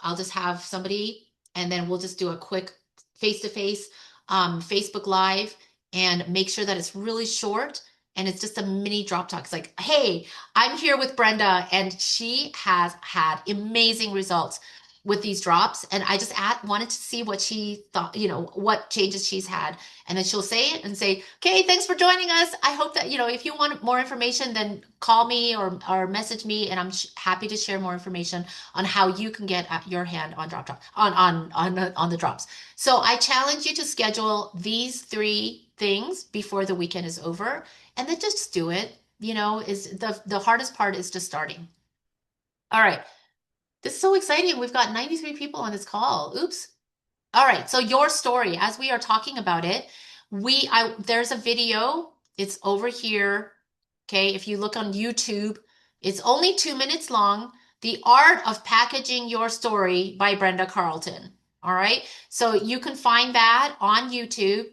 I'll just have somebody, and then we'll just do a quick face-to-face Facebook Live and make sure that it's really short and it's just a mini drop talk. It's like, hey, I'm here with Brenda, and she has had amazing results with these drops. And I just wanted to see what she thought, what changes she's had. And then she'll say it and say, okay, thanks for joining us. I hope that, if you want more information, then call me or message me, and I'm happy to share more information on how you can get your hand on drop on the drops. So I challenge you to schedule these 3 things before the weekend is over, and then just do it. is the hardest part is just starting. All right. This is so exciting. We've got 93 people on this call. Oops. All right. So your story, as we are talking about it, there's a video. It's over here. Okay. If you look on YouTube, it's only 2 minutes long. The Art of Packaging Your Story by Brenda Carlton. All right. So you can find that on YouTube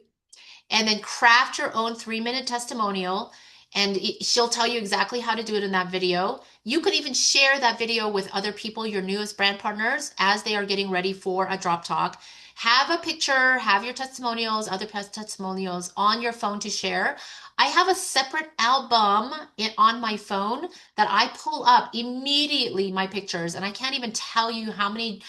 and then craft your own 3 minute testimonial. And she'll tell you exactly how to do it in that video. You could even share that video with other people, your newest brand partners, as they are getting ready for a drop talk. Have a picture, have your testimonials, other testimonials on your phone to share. I have a separate album on my phone that I pull up immediately my pictures, and I can't even tell you how many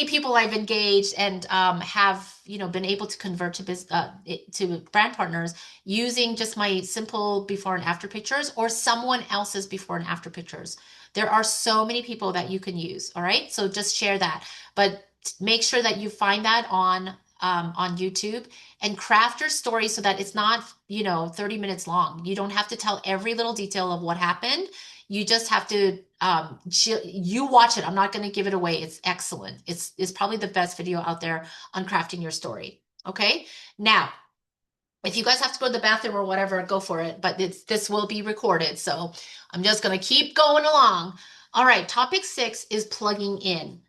people I've engaged and have been able to convert to brand partners using just my simple before and after pictures or someone else's before and after pictures. There are so many people that you can use. All right, so just share that, but make sure that you find that on YouTube and craft your story so that it's not 30 minutes long. You don't have to tell every little detail of what happened. You just have to you watch it. I'm not going to give it away. It's excellent. It's probably the best video out there on crafting your story. Okay. Now, if you guys have to go to the bathroom or whatever, go for it. But this will be recorded. So I'm just going to keep going along. All right. Topic 6 is plugging in.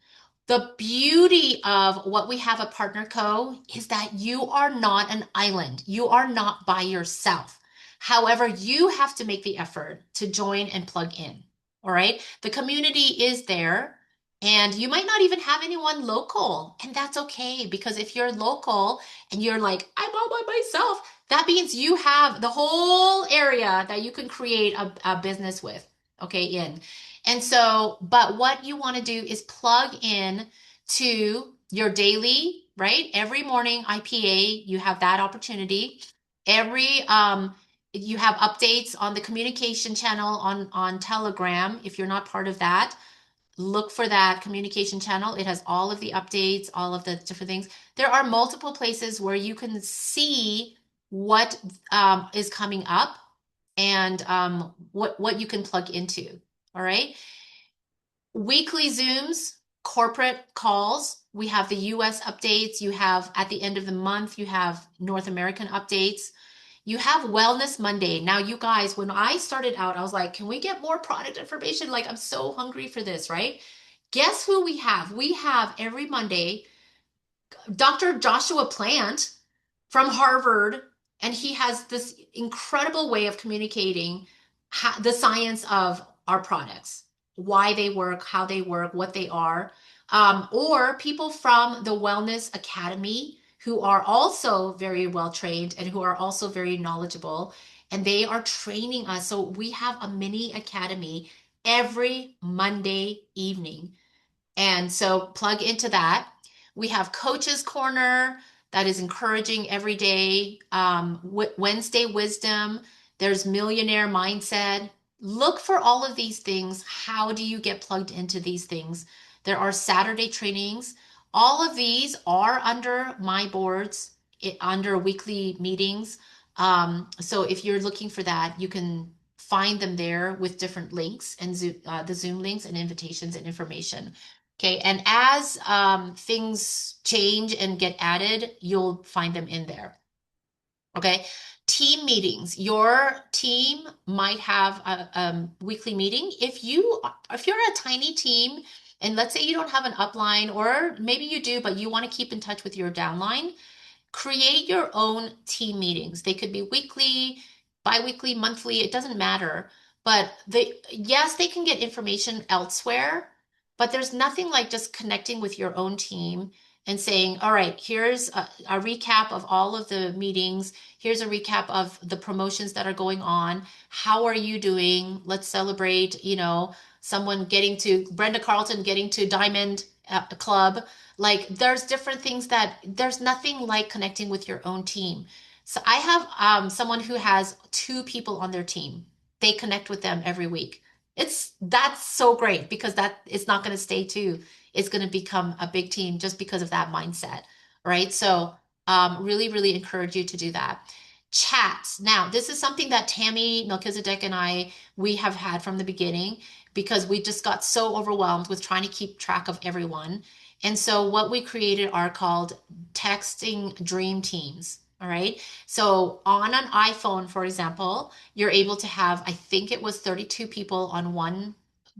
The beauty of what we have at Partner Co is that you are not an island. You are not by yourself. However, you have to make the effort to join and plug in. All right. The community is there, and you might not even have anyone local. And that's okay, because if you're local and you're like, I'm all by myself, that means you have the whole area that you can create a business with. Okay. And so, but what you want to do is plug in to your daily, right? Every morning IPA, you have that opportunity. Every You have updates on the communication channel on Telegram. If you're not part of that, look for that communication channel. It has all of the updates, all of the different things. There are multiple places where you can see what is coming up and what you can plug into. All right. Weekly Zooms, corporate calls. We have the US updates. You have at the end of the month, you have North American updates. You have Wellness Monday. Now, you guys, when I started out, I was like, can we get more product information? Like, I'm so hungry for this, right? Guess who we have? We have every Monday Dr. Joshua Plant from Harvard, and he has this incredible way of communicating the science of our products, why they work, how they work, what they are. Or people from the Wellness Academy who are also very well trained and who are also very knowledgeable, and they are training us. So we have a mini academy every Monday evening, and so plug into that. We have Coach's Corner that is encouraging every day. Wednesday Wisdom. There's Millionaire Mindset. Look for all of these things. How do you get plugged into these things? There are Saturday trainings. All of these are under my boards, under weekly meetings. So if you're looking for that, you can find them there with different links and the Zoom links and invitations and information. Okay, and as things change and get added, you'll find them in there. Okay, team meetings. Your team might have a weekly meeting. If you're a tiny team, and let's say you don't have an upline, or maybe you do, but you want to keep in touch with your downline, create your own team meetings. They could be weekly, bi-weekly, monthly, it doesn't matter. But yes, they can get information elsewhere, but there's nothing like just connecting with your own team and saying, all right, here's a recap of all of the meetings. Here's a recap of the promotions that are going on. How are you doing? Let's celebrate, someone Brenda Carlton getting to Diamond Club. Like, there's different things that there's nothing like connecting with your own team. So I have someone who has 2 people on their team. They connect with them every week. That's so great, because that it's not going to stay 2. It's going to become a big team just because of that mindset, right? So really, really encourage you to do that. Chats. Now, this is something that Tammy Melchizedek and we have had from the beginning because we just got so overwhelmed with trying to keep track of everyone. And so what we created are called texting dream teams. All right. So on an iPhone, for example, you're able to have, I think it was 32 people on one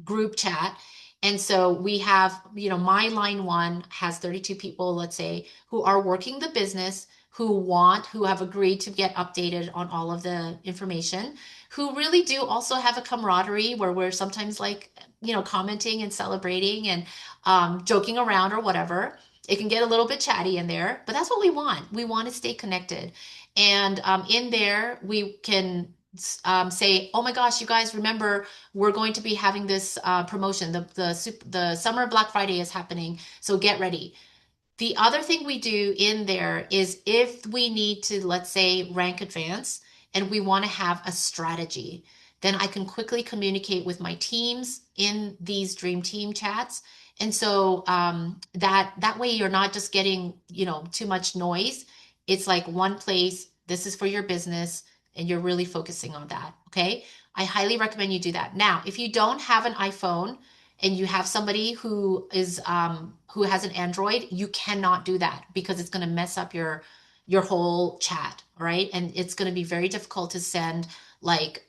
group chat. And so we have, my line one has 32 people, let's say, who are working the business, who have agreed to get updated on all of the information, who really do also have a camaraderie where we're sometimes like, commenting and celebrating and joking around or whatever. It can get a little bit chatty in there, but that's what we want. We want to stay connected. And in there, we can say, "Oh my gosh, you guys remember we're going to be having this promotion. The summer Black Friday is happening, so get ready." The other thing we do in there is if we need to, let's say, rank advance and we want to have a strategy, then I can quickly communicate with my teams in these dream team chats. And so that way you're not just getting, too much noise. It's like one place, this is for your business, and you're really focusing on that. Okay. I highly recommend you do that. Now, if you don't have an iPhone, and you have somebody who has an Android, you cannot do that because it's going to mess up your whole chat, right? And it's going to be very difficult to send like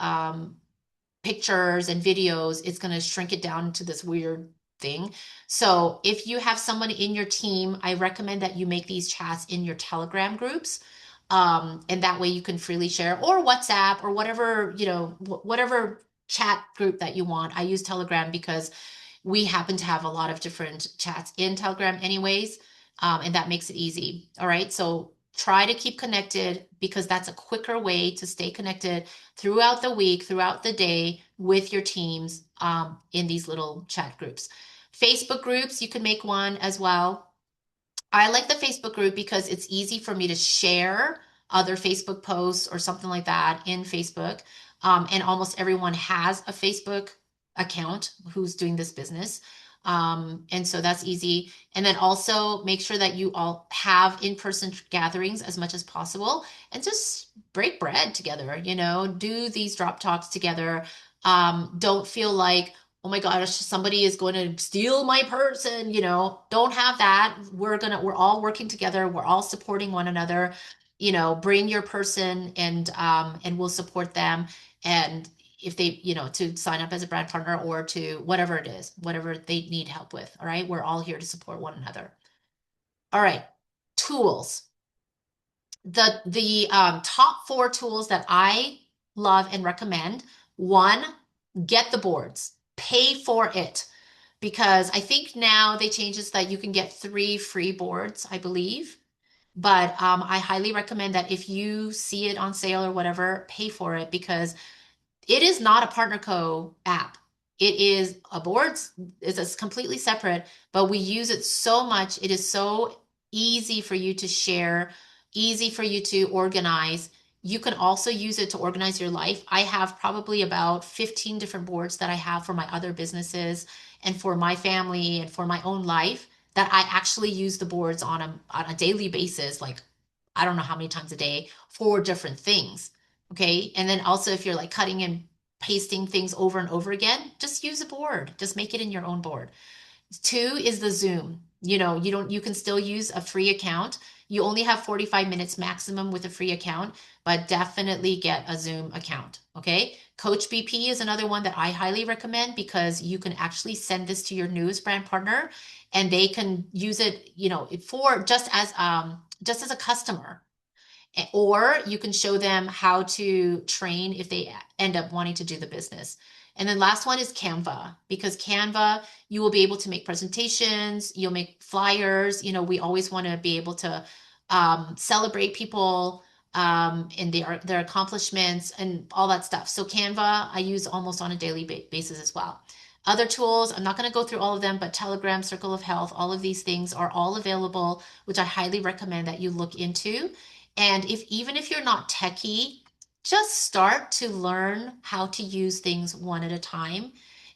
pictures and videos. It's going to shrink it down to this weird thing. So if you have someone in your team, I recommend that you make these chats in your Telegram groups. And that way you can freely share, or WhatsApp, or whatever, whatever chat group that you want. I use Telegram because we happen to have a lot of different chats in Telegram anyways, and that makes it easy. All right, so try to keep connected because that's a quicker way to stay connected throughout the week, throughout the day with your teams in these little chat groups. Facebook groups, you can make one as well. I like the Facebook group because it's easy for me to share other Facebook posts or something like that in Facebook. And almost everyone has a Facebook account who's doing this business. And so that's easy. And then also make sure that you all have in-person gatherings as much as possible and just break bread together, do these drop talks together. Don't feel like, oh my gosh, somebody is going to steal my person, don't have that. We're all working together. We're all supporting one another. Bring your person and we'll support them. And if they, to sign up as a brand partner or to whatever it is, whatever they need help with. All right. We're all here to support one another. All right. Tools. The top four tools that I love and recommend. One, get the boards, pay for it, because I think now they changes that you can get 3 free boards, I believe. But I highly recommend that if you see it on sale or whatever, pay for it because it is not a partner co app. It is a boards. It's completely separate, but we use it so much. It is so easy for you to share, easy for you to organize. You can also use it to organize your life. I have probably about 15 different boards that I have for my other businesses and for my family and for my own life that I actually use the boards on a daily basis, like I don't know how many times a day for different things. Okay. And then also, if you're like cutting and pasting things over and over again, just use a board, just make it in your own board. Two is the Zoom. You can still use a free account. You only have 45 minutes maximum with a free account, but definitely get a Zoom account. Okay. Coach BP is another one that I highly recommend because you can actually send this to your newest brand partner and they can use it, for just as a customer, or you can show them how to train if they end up wanting to do the business. And then last one is Canva, because Canva, you will be able to make presentations, you'll make flyers. We always want to be able to celebrate people and their accomplishments and all that stuff. So Canva, I use almost on a daily basis as well. Other tools, I'm not going to go through all of them, but Telegram, Circle of Health, all of these things are all available, which I highly recommend that you look into. And even if you're not techie, just start to learn how to use things one at a time.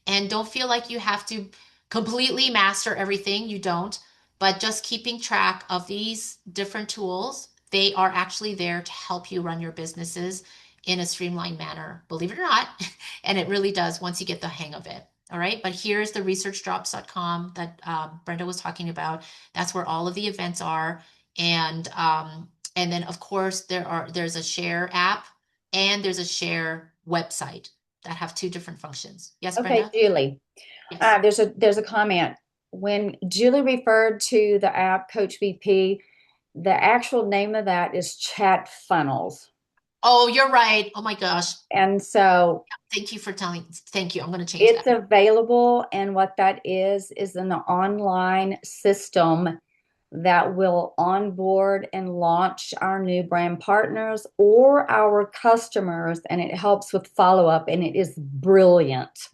And don't feel like you have to completely master everything. You don't. But just keeping track of these different tools They are actually there to help you run your businesses in a streamlined manner, believe it or not. And it really does once you get the hang of it. All right. But here's the researchdrops.com that Brenda was talking about. That's where all of the events are. And then of course there's a share app and there's a share website that have two different functions. Yes, Okay, Brenda? Julie. Yes. There's a comment. When Julie referred to the app Coach VP, the actual name of that is Chat Funnels. Oh, you're right. Oh my gosh. And so Thank you for telling. Thank you. I'm going to change it's that. available. And what that is an online system that will onboard and launch our new brand partners or our customers. And it helps with follow up, and it is brilliant.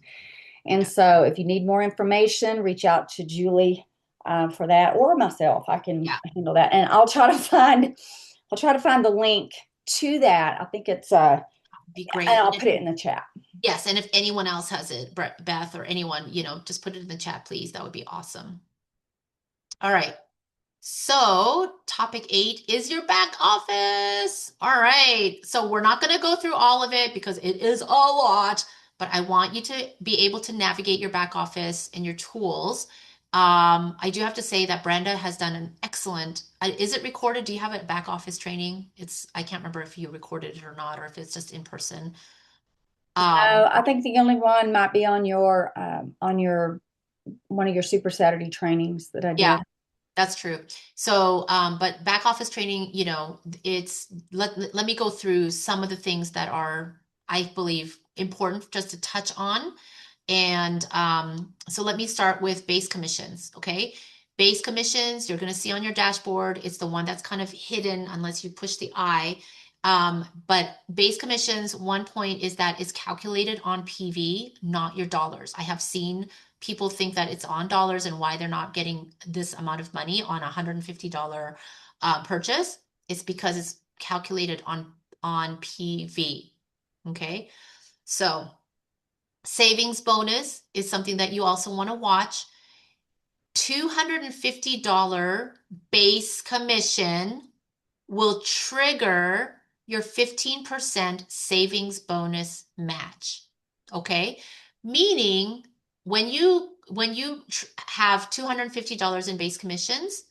And Yeah. so if you need more information, reach out to Julie for that, or myself. I can Yeah. handle that. And I'll try to find the link to that. I think it's Be and great. I'll put it in the chat. Yes. And if anyone else has it, Beth or anyone, just put it in the chat, please. That would be awesome. All right. So, topic 8 is your back office. All right. So, we're not going to go through all of it because it is a lot, but I want you to be able to navigate your back office and your tools. I do have to say that Brenda has done an excellent. Is it recorded? Do you have a back office training? I can't remember if you recorded it or not, or if it's just in person. Um, I think the only one might be on your one of your Super Saturday trainings that I yeah, did. that's true. So, but back office training, let me go through some of the things that are, I believe, important just to touch on. And so let me start with base commissions. Okay. Base commissions, you're going to see on your dashboard. It's the one that's kind of hidden unless you push the eye. But base commissions, one point is that it's calculated on PV, not your dollars. I have seen people think that it's on dollars and why they're not getting this amount of money on a $150 purchase. It's because it's calculated on PV. Okay. So savings bonus is something that you also want to watch. $250 base commission will trigger your 15% savings bonus match. Okay? Meaning when you have $250 in base commissions,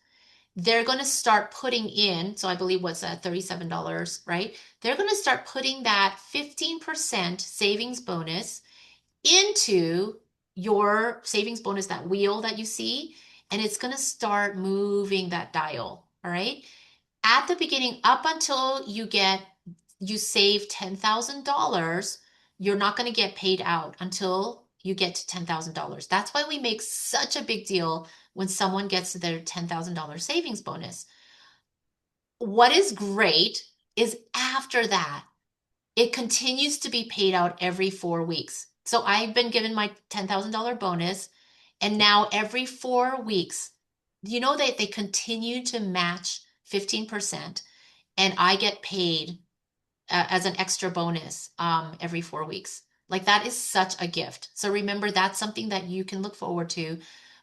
they're going to start putting in, so I believe what's that, $37, right? They're going to start putting that 15% savings bonus into your savings bonus, that wheel that you see, and it's going to start moving that dial. All right. At the beginning, up until you save $10,000, you're not going to get paid out until you get to $10,000. That's why we make such a big deal when someone gets their $10,000 savings bonus. What is great is after that, it continues to be paid out every 4 weeks. So I've been given my $10,000 bonus, and now every 4 weeks, that they continue to match 15%, and I get paid as an extra bonus every 4 weeks. Like that is such a gift. So remember, that's something that you can look forward to.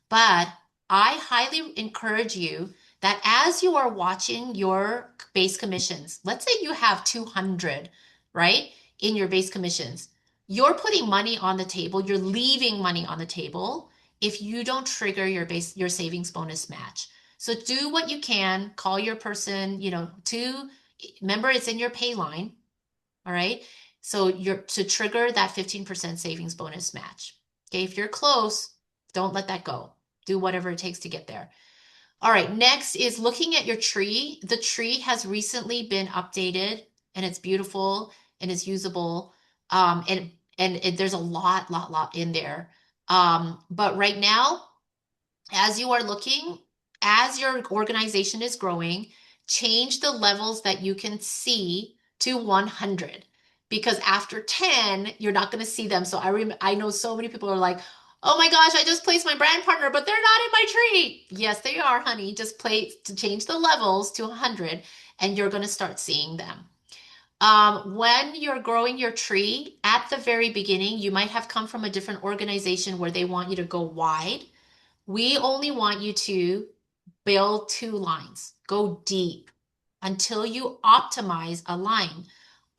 But I highly encourage you that as you are watching your base commissions, let's say you have 200, right, in your base commissions, you're putting money on the table, you're leaving money on the table if you don't trigger your savings bonus match. So do what you can, call your person, to remember it's in your pay line, all right? So you're to trigger that 15% savings bonus match. Okay, if you're close, don't let that go. Do whatever it takes to get there. All right, next is looking at your tree. The tree has recently been updated and it's beautiful and it's usable. There's a lot in there. But right now, as you are looking, as your organization is growing, change the levels that you can see to 100, because after 10, you're not going to see them. So I know so many people are like, "Oh my gosh, I just placed my brand partner, but they're not in my tree." Yes, they are, honey. Just play to change the levels to 100 and you're going to start seeing them. When you're growing your tree at the very beginning, you might have come from a different organization where they want you to go wide. We only want you to build 2 lines, go deep. until you optimize a line.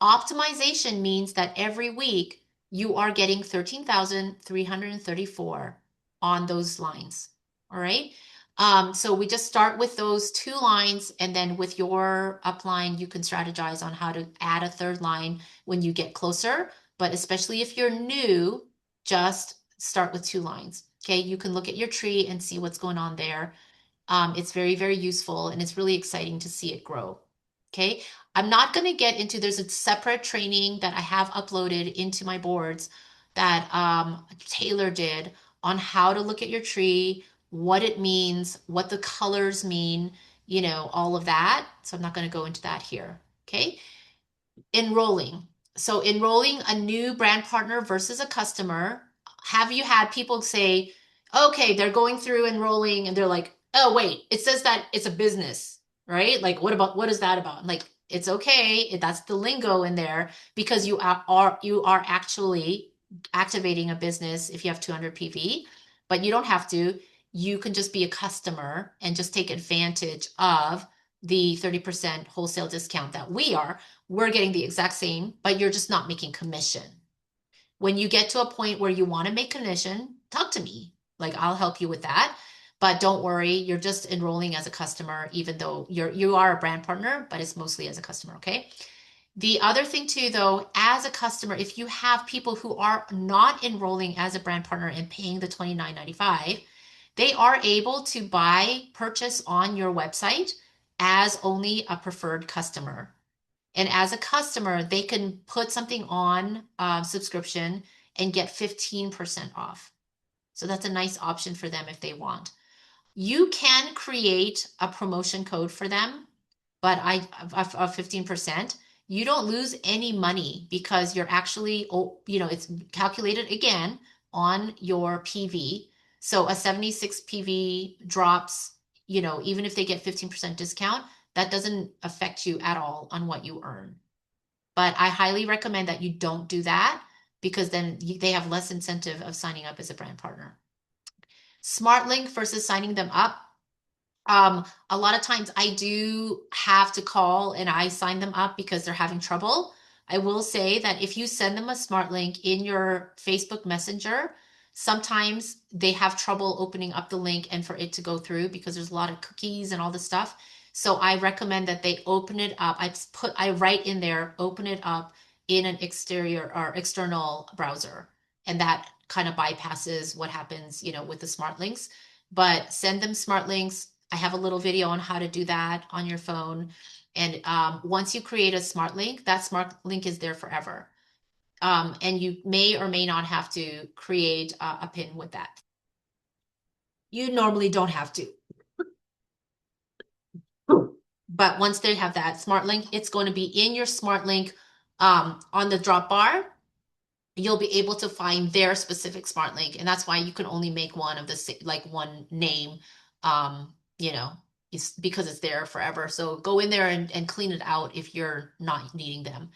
Optimization means that every week you are getting 13,334 on those lines. All right. So we just start with those two lines, and then with your upline, you can strategize on how to add a third line when you get closer. But especially if you're new, just start with two lines. Okay. You can look at your tree and see what's going on there. It's very, very useful, and it's really exciting to see it grow. Okay. I'm not going to get into, there's a separate training that I have uploaded into my boards that Taylor did on how to look at your tree, what it means, what the colors mean, all of that. So I'm not going to go into that here. Okay. Enrolling. So enrolling a new brand partner versus a customer. Have you had people say, okay, they're going through enrolling and they're like, oh, wait, it says that it's a business, right? Like, what is that about? Like, it's okay. That's the lingo in there because you are actually activating a business if you have 200 PV, but you don't have to. You can just be a customer and just take advantage of the 30% wholesale discount that we're getting the exact same, but you're just not making commission. When you get to a point where you want to make commission, talk to me. Like I'll help you with that. But don't worry, you're just enrolling as a customer, even though you are a brand partner, but it's mostly as a customer, okay? The other thing too, though, as a customer, if you have people who are not enrolling as a brand partner and paying the $29.95, they are able to purchase on your website as only a preferred customer. And as a customer, they can put something on subscription and get 15% off. So that's a nice option for them if they want. You can create a promotion code for them, but of 15%. You don't lose any money because you're actually, it's calculated again on your PV. So a 76 PV drops, even if they get 15% discount, that doesn't affect you at all on what you earn. But I highly recommend that you don't do that because then they have less incentive of signing up as a brand partner. Smart link versus signing them up. A lot of times I do have to call and I sign them up because they're having trouble. I will say that if you send them a smart link in your Facebook Messenger, sometimes they have trouble opening up the link and for it to go through because there's a lot of cookies and all this stuff. So I recommend that they open it up. I write in there, open it up in an exterior or external browser. And that kind of bypasses what happens, with the smart links. But send them smart links. I have a little video on how to do that on your phone. And once you create a smart link, that smart link is there forever. And you may or may not have to create a pin with that. You normally don't have to. But once they have that smart link, it's going to be in your smart link on the drop bar. You'll be able to find their specific smart link. And that's why you can only make one of the like one name, um, you know, it's because it's there forever. So go in there and clean it out if you're not needing them.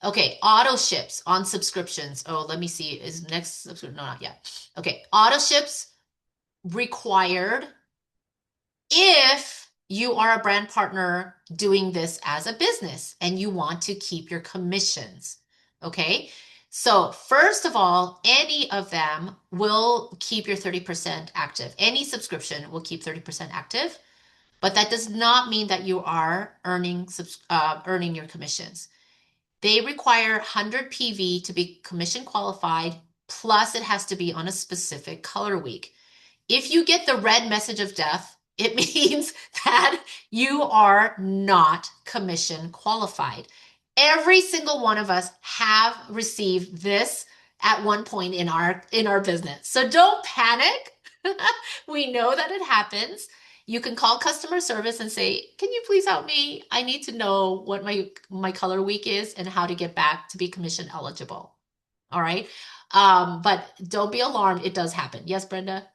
Okay, auto ships on subscriptions. Oh, let me see. Is next subscription? No, not yet. Okay, auto ships required if you are a brand partner doing this as a business and you want to keep your commissions. Okay. So, first of all, any of them will keep your 30% active. Any subscription will keep 30% active, but that does not mean that you are earning your commissions. They require 100 PV to be commission qualified, plus it has to be on a specific color week. If you get the red message of death, it means that you are not commission qualified. Every single one of us have received this at one point in our business. So don't panic. We know that it happens. You can call customer service and say, "Can you please help me? I need to know what my color week is and how to get back to be commission eligible." All right. But don't be alarmed. It does happen. Yes, Brenda?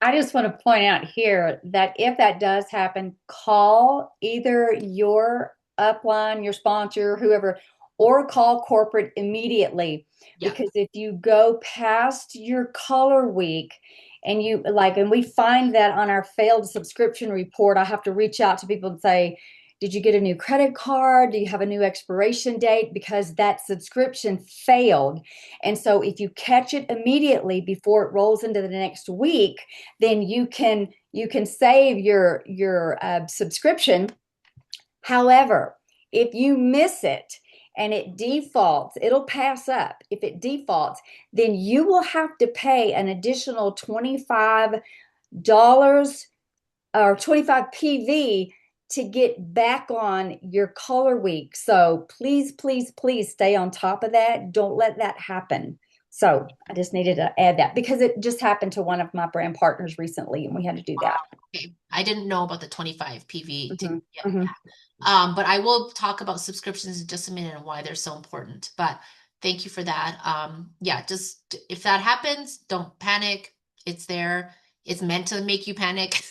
I just want to point out here that if that does happen, call either your upline, your sponsor, whoever, or call corporate immediately. Yeah. Because if you go past your color week and and we find that on our failed subscription report, I have to reach out to people and say, Did you get a new credit card? Do you have a new expiration date? Because that subscription failed. And so if you catch it immediately before it rolls into the next week, then you can save your subscription. However, if you miss it and it defaults, it'll pass up. If it defaults, then you will have to pay an additional $25 or 25 PV to get back on your color week. So please, please, please stay on top of that. Don't let that happen. So I just needed to add that because it just happened to one of my brand partners recently and we had to do that. Okay. I didn't know about the 25 PV to Mhm, get mhm. that. But I will talk about subscriptions in just a minute and why they're so important. But thank you for that. Yeah, just if that happens, don't panic. It's there. It's meant to make you panic,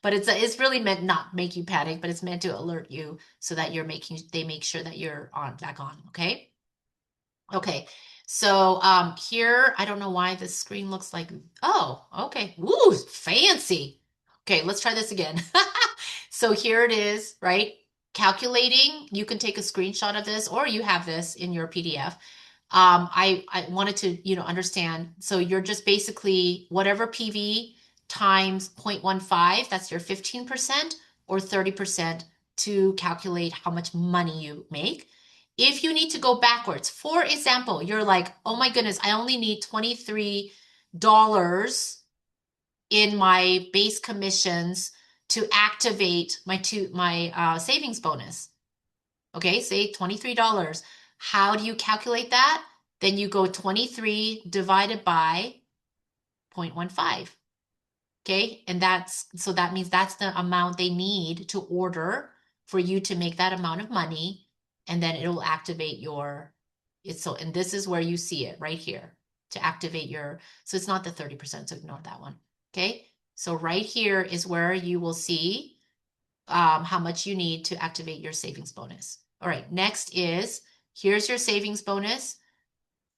but it's really meant not make you panic, but it's meant to alert you so that they make sure that you're on back on. Okay. Okay. So here, I don't know why this screen looks like, oh, okay. Woo, fancy. Okay, let's try this again. So here it is, right? Calculating. You can take a screenshot of this or you have this in your PDF. I wanted to, understand. So you're just basically whatever PV times 0.15, that's your 15% or 30% to calculate how much money you make. If you need to go backwards, for example, you're like, oh my goodness, I only need $23 in my base commissions to activate my savings bonus. Okay, say $23. How do you calculate that? Then you go 23 divided by 0.15. Okay, and that means that's the amount they need to order for you to make that amount of money, and then it'll activate and this is where you see it right here to activate so it's not the 30%, so ignore that one. Okay, so right here is where you will see how much you need to activate your savings bonus. All right, next is here's your savings bonus,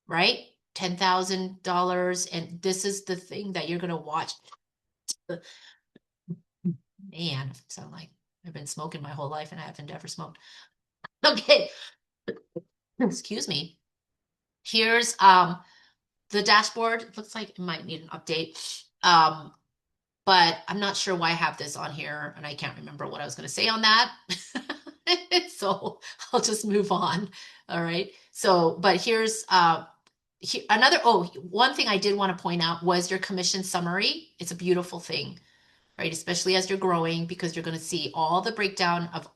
right? $10,000, and this is the thing that you're gonna watch. Man, I sound like I've been smoking my whole life and I haven't ever smoked. Okay, excuse me. Here's the dashboard. It looks like it might need an update. But I'm not sure why I have this on here and I can't remember what I was going to say on that. So I'll just move on. All right. So, but here's one thing I did want to point out was your commission summary. It's a beautiful thing, right? Especially as you're growing, because you're going to see all the breakdown of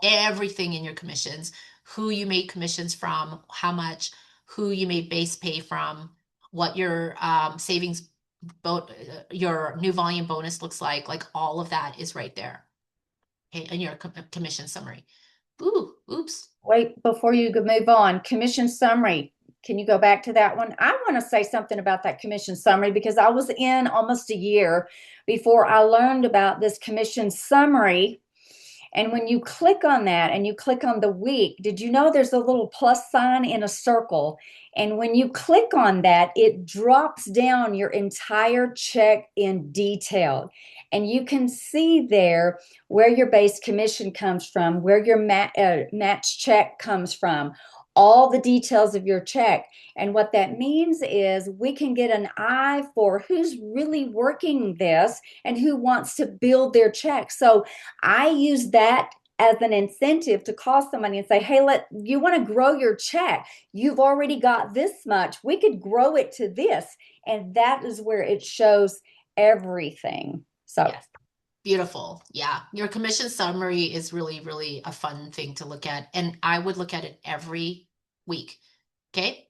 everything in your commissions, who you made commissions from, how much, who you made base pay from, what your your new volume bonus looks like all of that is right there. Okay, in your commission summary. Ooh, oops. Wait, before you move on, commission summary. Can you go back to that one? I want to say something about that commission summary because I was in almost a year before I learned about this commission summary. And when you click on that and you click on the week, did you know there's a little plus sign in a circle? And when you click on that, it drops down your entire check in detail. And you can see there where your base commission comes from, where your match check comes from, all the details of your check. And what that means is we can get an eye for who's really working this and who wants to build their check. So I use that as an incentive to call somebody and say, hey, you want to grow your check. You've already got this much. We could grow it to this. And that is where it shows everything. So Yes. Beautiful. Yeah. Your commission summary is really, really a fun thing to look at. And I would look at it every week. Okay.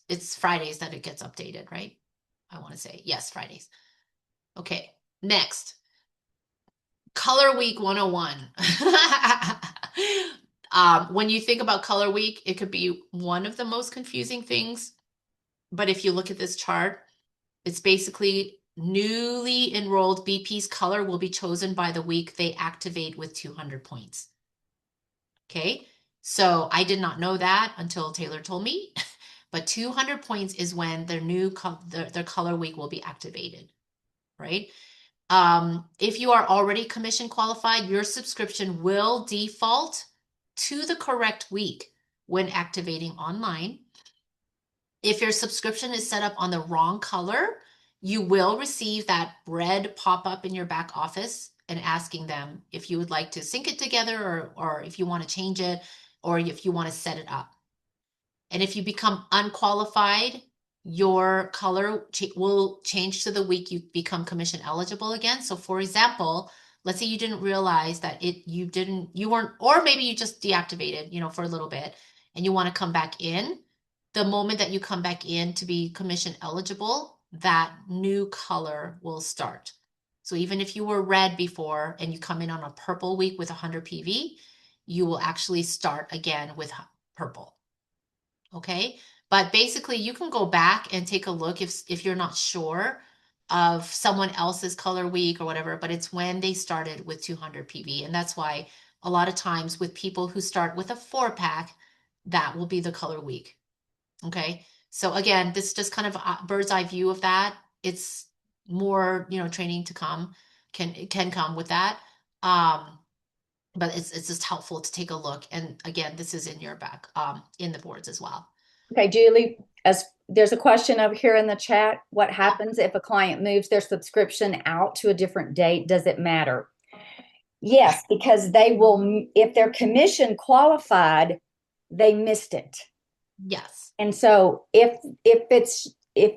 It's Fridays that it gets updated, right? I want to say yes, Fridays. Okay. Next, Color Week 101. When you think about Color Week, it could be one of the most confusing things. But if you look at this chart, it's basically newly enrolled BP's color will be chosen by the week they activate with 200 points. Okay, so I did not know that until Taylor told me. But 200 points is when their color week will be activated, right? If you are already commission qualified, your subscription will default to the correct week when activating online. If your subscription is set up on the wrong color, you will receive that red pop-up in your back office and asking them if you would like to sync it together or if you want to change it or if you want to set it up. And if you become unqualified, your color will change to the week you become commission eligible again. So for example, let's say you didn't realize that you weren't, or maybe you just deactivated, for a little bit and you want to come back in. The moment that you come back in to be commission eligible, that new color will start. So even if you were red before and you come in on a purple week with 100 PV, you will actually start again with purple. Okay. But basically you can go back and take a look if you're not sure of someone else's color week or whatever, but it's when they started with 200 PV. And that's why a lot of times with people who start with a 4-pack, that will be the color week. Okay. So again, this is just kind of a bird's eye view of that. It's more, training to come can come with that. Um, but it's just helpful to take a look. And again, this is in your back, in the boards as well. Okay, Julie, as there's a question over here in the chat. What happens if a client moves their subscription out to a different date? Does it matter? Yes, because they will, if they're commission qualified, they missed it. Yes, And so if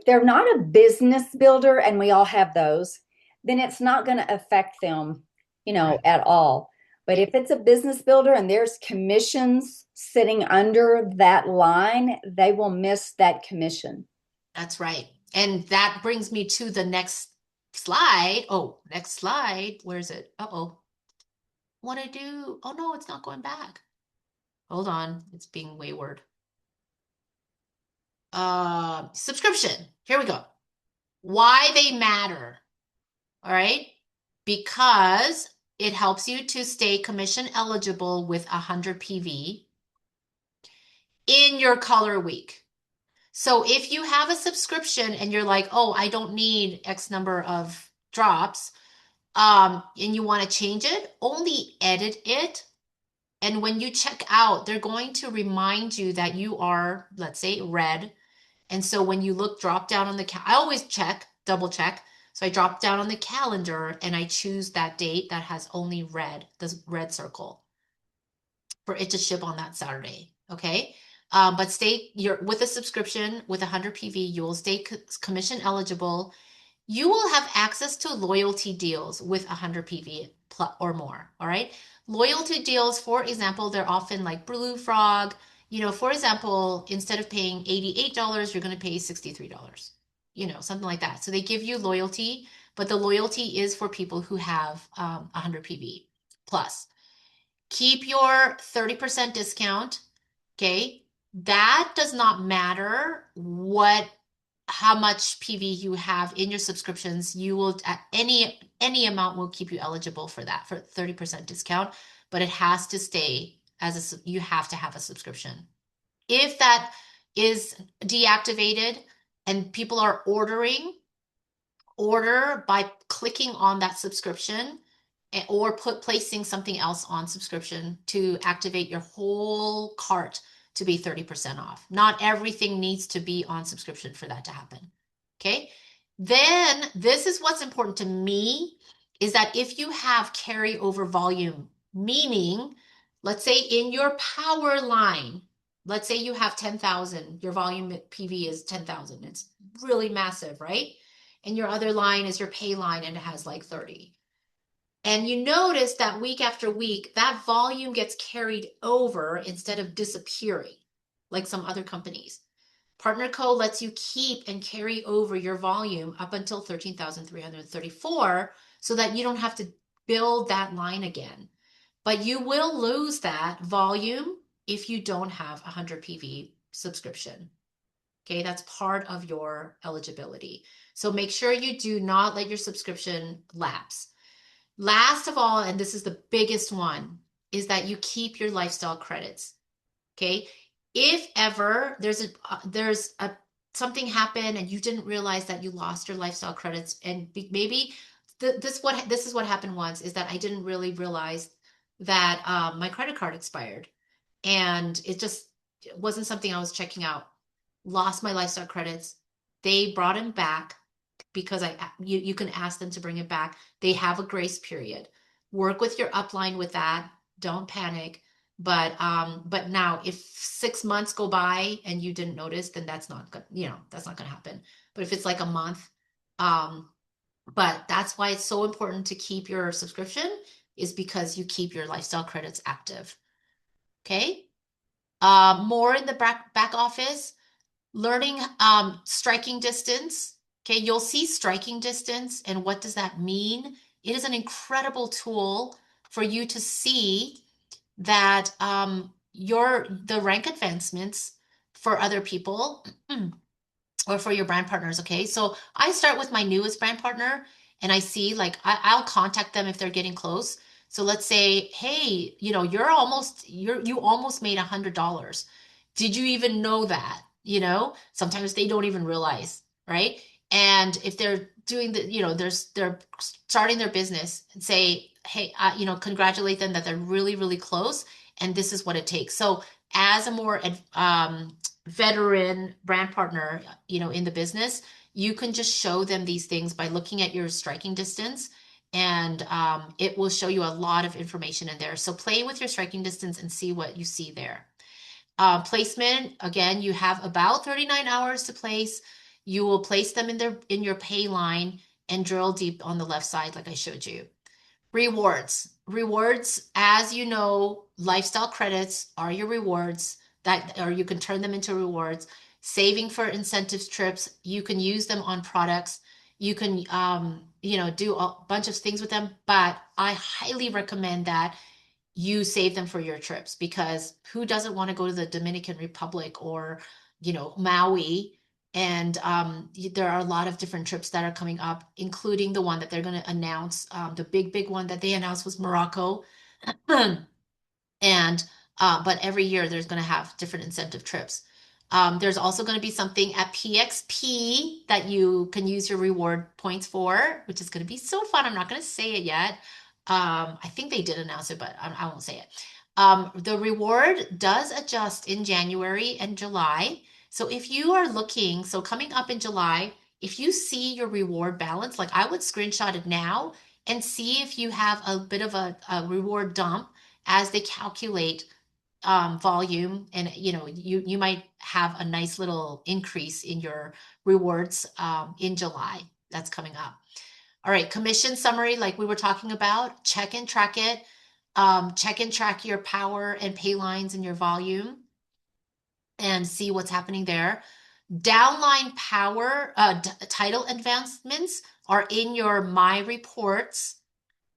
they're not a business builder, and we all have those, then it's not going to affect them, correct. at all. But if it's a business builder and there's commissions sitting under that line, they will miss that commission. That's right. And that brings me to the next slide. Oh, next slide. Where is it? Uh-oh. What I do? Oh no, it's not going back. Hold on. It's being wayward. Subscription. Here we go. Why they matter. All right. Because it helps you to stay commission eligible with 100 PV in your color week. So if you have a subscription and you're like, oh, I don't need X number of drops, and you want to change it, only edit it. And when you check out, they're going to remind you that you are, let's say, red. And so when you drop down on I always double check. So I drop down on the calendar and I choose that date that has only red, the red circle for it to ship on that Saturday. Okay. But you're with a subscription with 100 PV, you will stay commission eligible. You will have access to loyalty deals with 100 PV or more. All right. Loyalty deals, for example, they're often like Blue Frog. For example, instead of paying $88, you're going to pay $63, something like that. So they give you loyalty, but the loyalty is for people who have 100 PV plus. Keep your 30% discount. Okay. That does not matter how much PV you have in your subscriptions. You will at any amount will keep you eligible for that for 30% discount, but it has to stay you have to have a subscription. If that is deactivated and people are order by clicking on that subscription or placing something else on subscription to activate your whole cart to be 30% off. Not everything needs to be on subscription for that to happen. Okay. Then this is what's important to me is that if you have carryover volume, meaning let's say in your power line, let's say you have 10,000, your volume at PV is 10,000. It's really massive, right? And your other line is your pay line and it has like 30. And you notice that week after week, that volume gets carried over instead of disappearing like some other companies. Partner Co lets you keep and carry over your volume up until 13,334 so that you don't have to build that line again. But you will lose that volume if you don't have a 100 PV subscription. Okay, that's part of your eligibility. So make sure you do not let your subscription lapse. Last of all, and this is the biggest one, is that you keep your lifestyle credits. Okay. If ever there's a something happened and you didn't realize that you lost your lifestyle credits and maybe this is what happened once is that I didn't really realize that my credit card expired, and it just wasn't something I was checking out. Lost my lifestyle credits. They brought them back because you can ask them to bring it back. They have a grace period. Work with your upline with that. Don't panic. But now if 6 months go by and you didn't notice, then that's not good. That's not gonna happen. But if it's like a month, um, but that's why it's so important to keep your subscription is because you keep your lifestyle credits active. Okay. More in the back office, learning striking distance. Okay, you'll see striking distance, and what does that mean? It is an incredible tool for you to see that your the rank advancements for other people or for your brand partners. Okay. So I start with my newest brand partner and I see like I'll contact them if they're getting close. So let's say, hey, you almost made $100. Did you even know that? Sometimes they don't even realize, right? And if they're doing they're starting their business and say, hey, congratulate them that they're really, really close. And this is what it takes. So as a more veteran brand partner, in the business, you can just show them these things by looking at your striking distance, and it will show you a lot of information in there. So play with your striking distance and see what you see there. Placement, again, you have about 39 hours to place. You will place them in your pay line and drill deep on the left side, like I showed you. Rewards. Rewards, as you know, lifestyle credits are your rewards that, or you can turn them into rewards. Saving for incentives trips, you can use them on products. You can, do a bunch of things with them, but I highly recommend that you save them for your trips because who doesn't want to go to the Dominican Republic or, Maui? And there are a lot of different trips that are coming up, including the one that they're going to announce. The big one that they announced was Morocco. And but every year there's going to have different incentive trips. There's also going to be something at PXP that you can use your reward points for, which is going to be so fun. I'm not going to say it yet. I think they did announce it, but I won't say it. The reward does adjust in January and July. So if you are looking, so coming up in July, if you see your reward balance, like I would screenshot it now and see if you have a bit of a reward dump as they calculate volume, and you might have a nice little increase in your rewards in July. That's coming up. All right, commission summary, like we were talking about, check and track it. Check and track your power and pay lines and your volume and see what's happening there. Downline power title advancements are in your my reports.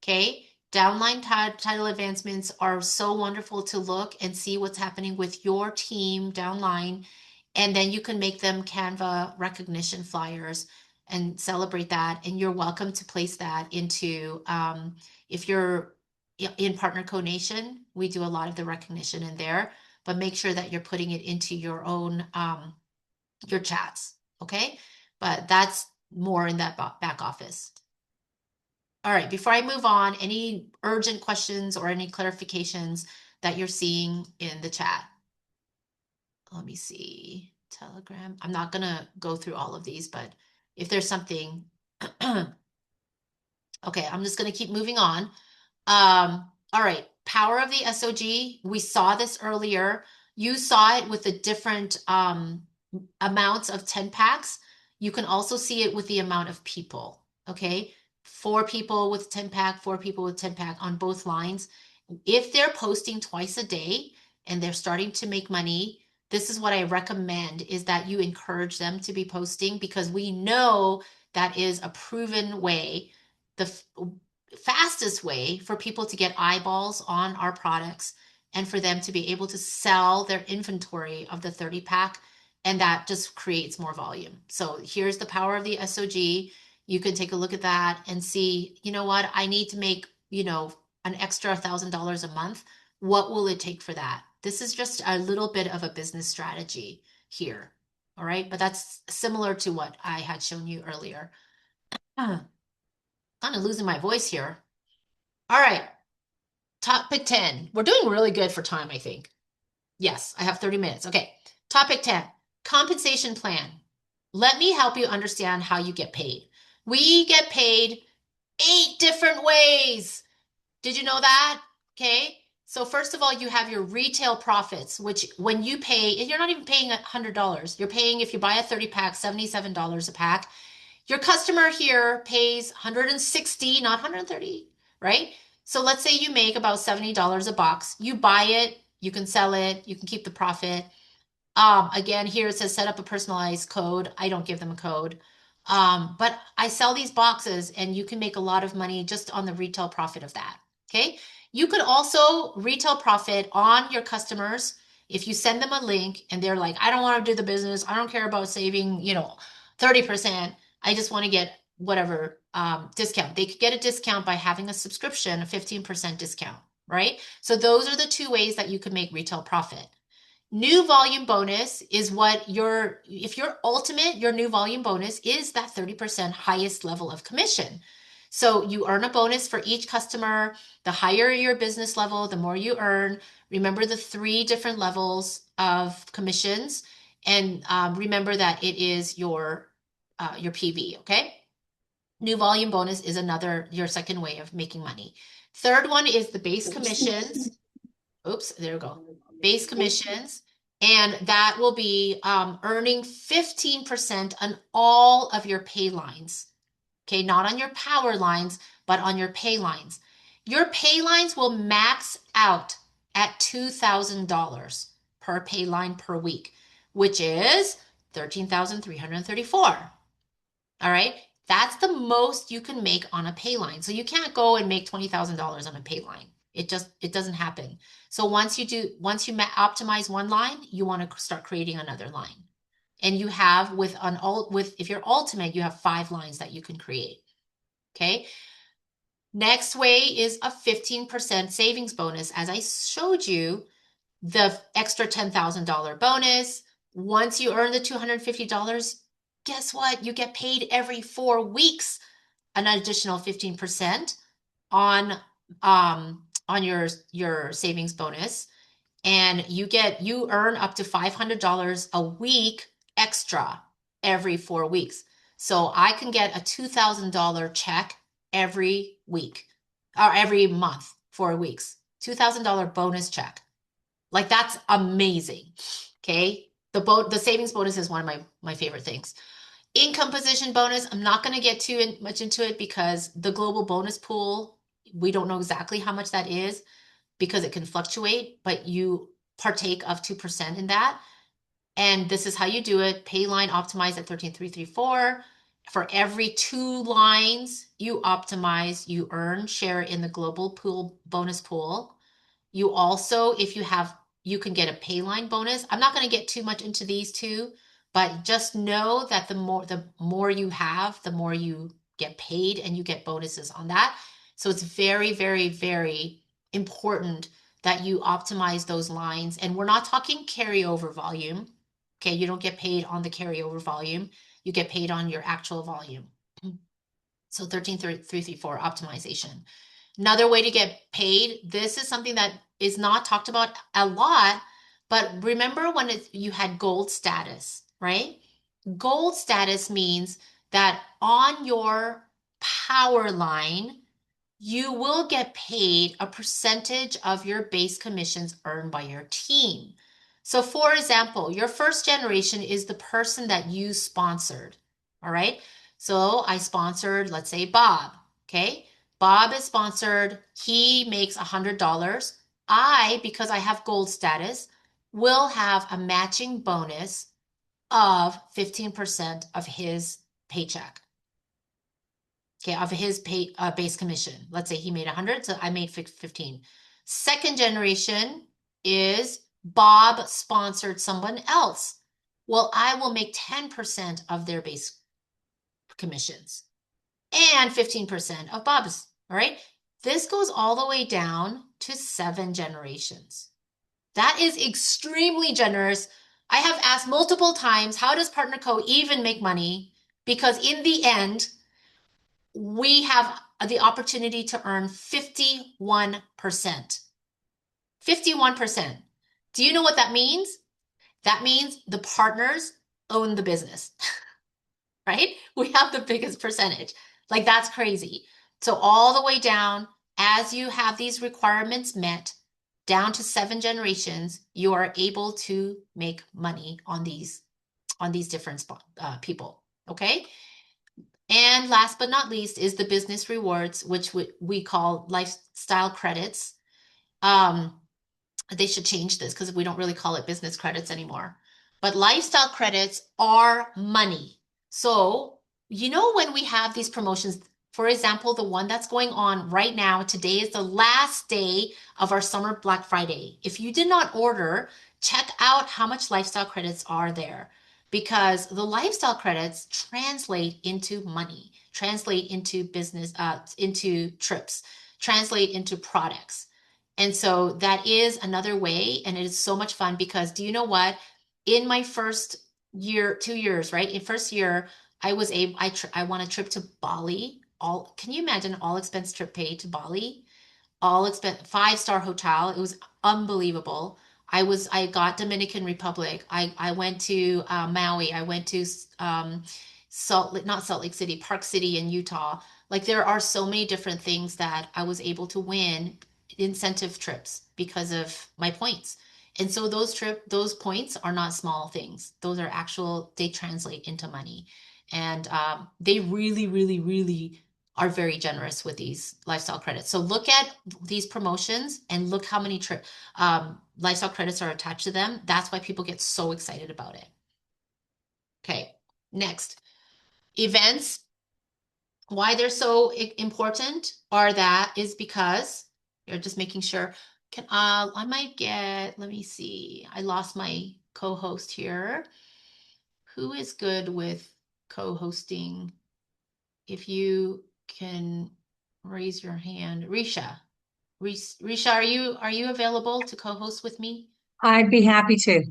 Okay. Downline title advancements are so wonderful to look and see what's happening with your team downline. And then you can make them Canva recognition flyers and celebrate that. And you're welcome to place that into, if you're in Partner Co Nation, we do a lot of the recognition in there, but make sure that you're putting it into your own, your chats. Okay. But that's more in that back office. All right, before I move on, any urgent questions or any clarifications that you're seeing in the chat? Let me see. Telegram. I'm not going to go through all of these, but if there's something, okay, I'm just going to keep moving on. All right, power of the SOG. We saw this earlier. You saw it with the different amounts of 10 packs. You can also see it with the amount of people. Okay, 4 people with 10 pack, 4 people with 10 pack on both lines. If they're posting twice a day and they're starting to make money, this is what I recommend is that you encourage them to be posting because we know that is a proven way. The fastest way for people to get eyeballs on our products and for them to be able to sell their inventory of the 30 pack. And that just creates more volume. So here's the power of the SOG. You can take a look at that and see, you know what, I need to make, an extra $1,000 a month. What will it take for that? This is just a little bit of a business strategy here. All right. But that's similar to what I had shown you earlier. Kind of losing my voice here. All right, topic 10. We're doing really good for time, I think. Yes, I have 30 minutes. Okay, topic 10, compensation plan. Let me help you understand how you get paid. We get paid 8 different ways. Did you know that? Okay. So first of all, you have your retail profits, which when you pay, and you're not even paying $100. You're paying, if you buy a 30 pack, $77 a pack. Your customer here pays 160, not 130, right? So let's say you make about $70 a box. You buy it, you can sell it, you can keep the profit. Again, here it says set up a personalized code. I don't give them a code. But I sell these boxes and you can make a lot of money just on the retail profit of that. Okay. You could also retail profit on your customers. If you send them a link and they're like, I don't want to do the business. I don't care about saving, 30%. I just want to get whatever discount. They could get a discount by having a subscription, a 15% discount, right? So those are the two ways that you could make retail profit. New volume bonus is what if your ultimate, your new volume bonus is that 30% highest level of commission. So you earn a bonus for each customer. The higher your business level, the more you earn. Remember the 3 different levels of commissions, and remember that it is your PV. Okay. New volume bonus is your second way of making money. Third one is the base commissions. Oops, there we go. Base commissions. And that will be earning 15% on all of your pay lines. Okay, not on your power lines, but on your pay lines. Your pay lines will max out at $2,000 per pay line per week, which is 13,334. All right. That's the most you can make on a pay line. So you can't go and make $20,000 on a pay line. It doesn't happen. So once you optimize one line, you want to start creating another line. And you have if you're ultimate, you have 5 lines that you can create. Okay. Next way is a 15% savings bonus. As I showed you, the extra $10,000 bonus. Once you earn the $250, guess what? You get paid every 4 weeks an additional 15% on your savings bonus, and you earn up to $500 a week extra every 4 weeks. So I can get a $2,000 check every week or every month, 4 weeks. $2,000 bonus check. Like that's amazing. Okay. The savings bonus is one of my favorite things. Income position bonus, I'm not going to get too much into it because the global bonus pool, we don't know exactly how much that is because it can fluctuate, but you partake of 2% in that. And this is how you do it. Pay line optimize at 13,334. For every 2 lines you optimize, you earn share in the global pool bonus pool. You also, if you have, you can get a pay line bonus. I'm not going to get too much into these two, but just know that the more you have, the more you get paid and you get bonuses on that. So it's very, very, very important that you optimize those lines. And we're not talking carryover volume. Okay, you don't get paid on the carryover volume. You get paid on your actual volume. So 13,334 optimization. Another way to get paid, this is something that is not talked about a lot, but remember when you had gold status, right? Gold status means that on your power line, you will get paid a percentage of your base commissions earned by your team. So, for example, your first generation is the person that you sponsored. All right. So, I sponsored, let's say, Bob. Okay. Bob is sponsored. He makes $100. Because I have gold status, will have a matching bonus of 15% of his paycheck. Okay, of his base commission. Let's say he made 100, so I made 15. Second generation is Bob sponsored someone else. Well, I will make 10% of their base commissions and 15% of Bob's. All right. This goes all the way down to 7 generations. That is extremely generous. I have asked multiple times, how does Partner Co even make money? Because in the end, we have the opportunity to earn 51%. 51%. Do you know what that means? That means the partners own the business, right? We have the biggest percentage. Like that's crazy. So all the way down, as you have these requirements met, down to 7 generations, you are able to make money on these different people. Okay. And last but not least is the business rewards, which we call lifestyle credits. Um, they should change this because we don't really call it business credits anymore. But lifestyle credits are money. So, when we have these promotions, for example, the one that's going on right now, today is the last day of our summer Black Friday. If you did not order, check out how much lifestyle credits are there because the lifestyle credits translate into money, translate into business, into trips, translate into products. And so that is another way. And it is so much fun because do you know what? In my first year, 2 years, right? In first year, I won a trip to Bali. Can you imagine all expense trip paid to Bali? All expense 5-star hotel. It was unbelievable. I got Dominican Republic. I went to Maui. I went to not Salt Lake City, Park City in Utah. Like there are so many different things that I was able to win incentive trips because of my points. And so those points are not small things. Those are actual, they translate into money. And they really, really, really are very generous with these lifestyle credits. So look at these promotions and look how many lifestyle credits are attached to them. That's why people get so excited about it. Okay, next. Events, why they're so important are that is because you're just making sure. I might get, let me see. I lost my co-host here. Who is good with co-hosting? If you can raise your hand. Risha, are you available to co-host with me? I'd be happy to.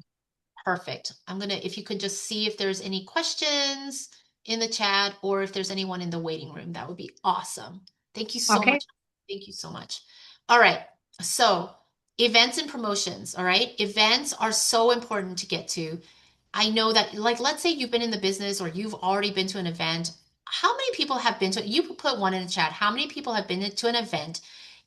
Perfect. If you could just see if there's any questions in the chat or if there's anyone in the waiting room, that would be awesome. Thank you so Okay. much. Thank you so much. All right. So, events and promotions, all right? Events are so important to get to. I know that, like, let's say you've been in the business or you've already been to an event. How many people have been to, you put one in the chat, how many people have been to an event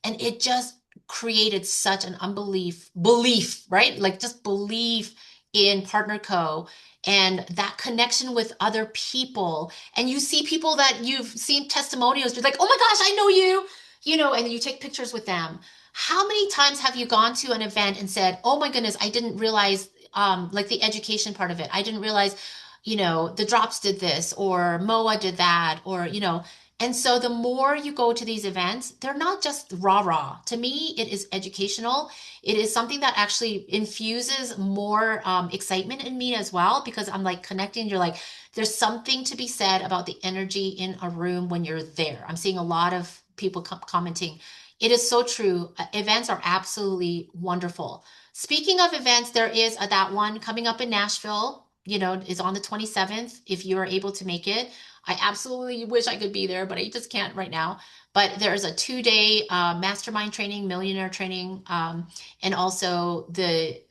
and it just created such an belief, right? Like just belief in Partner Co. and that connection with other people. And you see people that you've seen testimonials, you're like, oh my gosh, I know you, and you take pictures with them. How many times have you gone to an event and said, oh my goodness, I didn't realize like the education part of it. I didn't realize, the drops did this or MOA did that or. And so the more you go to these events, they're not just rah rah. To me, it is educational. It is something that actually infuses more excitement in me as well because I'm like connecting. You're like, there's something to be said about the energy in a room when you're there. I'm seeing a lot of people commenting. It is so true. Events are absolutely wonderful. Speaking of events, there is that one coming up in Nashville, is on the 27th, if you are able to make it. I absolutely wish I could be there, but I just can't right now. But there's a 2-day mastermind training, millionaire training, and also the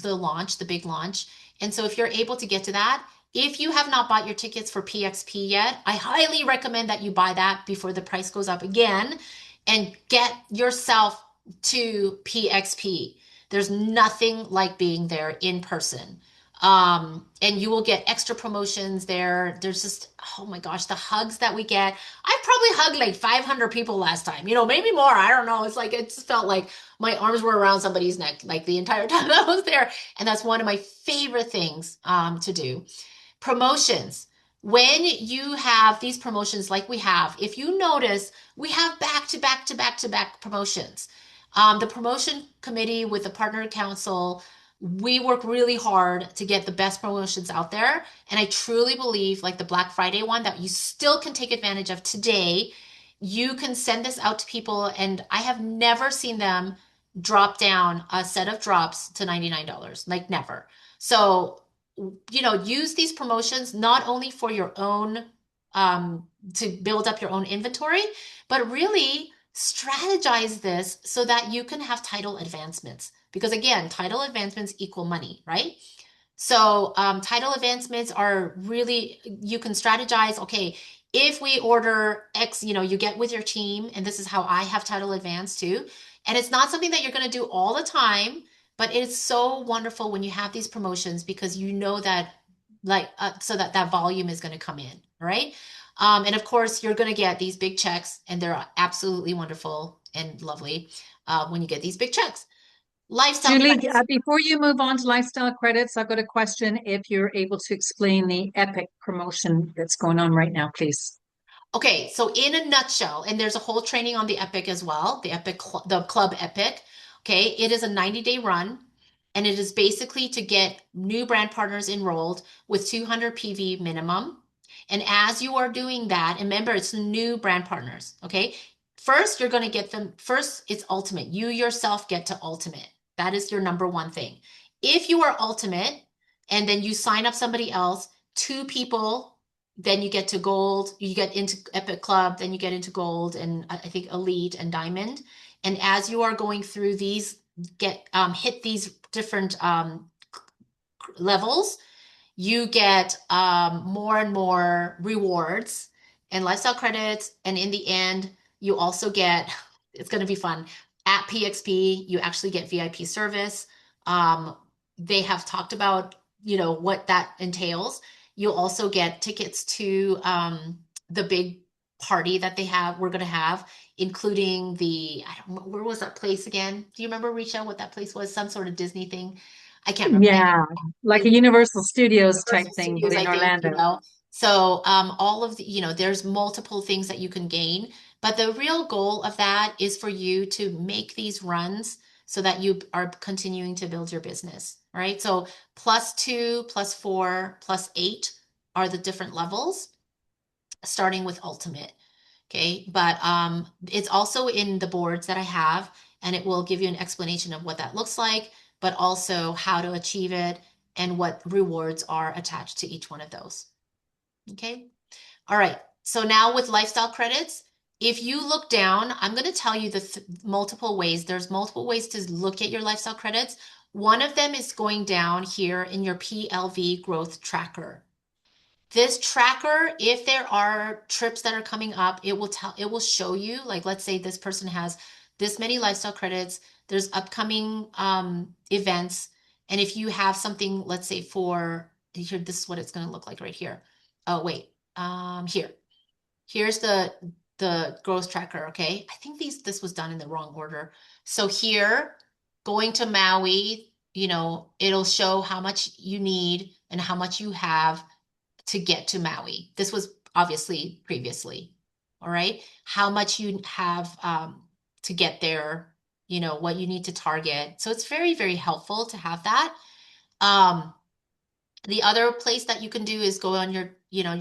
launch, the big launch. And so if you're able to get to that, if you have not bought your tickets for PXP yet, I highly recommend that you buy that before the price goes up again and get yourself to PXP. There's nothing like being there in person. And you will get extra promotions there. There's just, oh my gosh, the hugs that we get. I probably hugged like 500 people last time, maybe more. I don't know. It's like, it just felt like my arms were around somebody's neck like the entire time I was there. And that's one of my favorite things to do. Promotions. When you have these promotions like we have, if you notice, we have back to back to back to back promotions. The promotion committee with the partner council, we work really hard to get the best promotions out there. And I truly believe, like the Black Friday one, that you still can take advantage of today. You can send this out to people, and I have never seen them drop down a set of drops to $99, like never. So use these promotions not only for your own to build up your own inventory, but really strategize this so that you can have title advancements. Because again, title advancements equal money, right? So title advancements are really, you can strategize, okay, if we order X, you get with your team, and this is how I have title advance too. And it's not something that you're going to do all the time, but it's so wonderful when you have these promotions because you know that so that that volume is going to come in, right? And of course, you're going to get these big checks, and they're absolutely wonderful and lovely when you get these big checks. Lifestyle Julie, credits. before you move on to lifestyle credits, I've got a question. If you're able to explain the Epic promotion that's going on right now, please. Okay, so in a nutshell, and there's a whole training on the Epic as well, the Club Epic. Okay, it is a 90-day run, and it is basically to get new brand partners enrolled with 200 PV minimum. And as you are doing that, and remember, it's new brand partners. Okay, first you're going to get them. First, it's ultimate. You yourself get to ultimate. That is your number one thing. If you are ultimate, and then you sign up somebody else, two people, then you get to gold, you get into Epic Club, then you get into gold, and I think elite and diamond. And as you are going through these, get hit these different levels, you get more and more rewards and lifestyle credits. And in the end, you also get, it's going to be fun. At PXP, you actually get VIP service. Um, they have talked about, what that entails. You'll also get tickets to the big party that we're going to have, including I don't know, where was that place again? Do you remember, Risha, what that place was? Some sort of Disney thing. I can't remember. Yeah, like a Universal Studios type Universal thing, but Studios, in I think, Orlando. So all of there's multiple things that you can gain, but the real goal of that is for you to make these runs so that you are continuing to build your business, right? So +2, +4, +8 are the different levels, starting with ultimate. Okay, but it's also in the boards that I have, and it will give you an explanation of what that looks like, but also how to achieve it and what rewards are attached to each one of those. Okay, all right. So now with lifestyle credits, if you look down, I'm going to tell you the multiple ways. There's multiple ways to look at your lifestyle credits. One of them is going down here in your PLV growth tracker. This tracker, if there are trips that are coming up, it will show you, like, let's say this person has this many lifestyle credits, there's upcoming events. And if you have something, let's say for here, this is what it's going to look like right here. Oh, wait, here's the growth tracker. Okay. I think this was done in the wrong order. So here, going to Maui, it'll show how much you need and how much you have to get to Maui. This was obviously previously. All right. How much you have to get there, what you need to target. So it's very, very helpful to have that. Um, the other place that you can do is go on your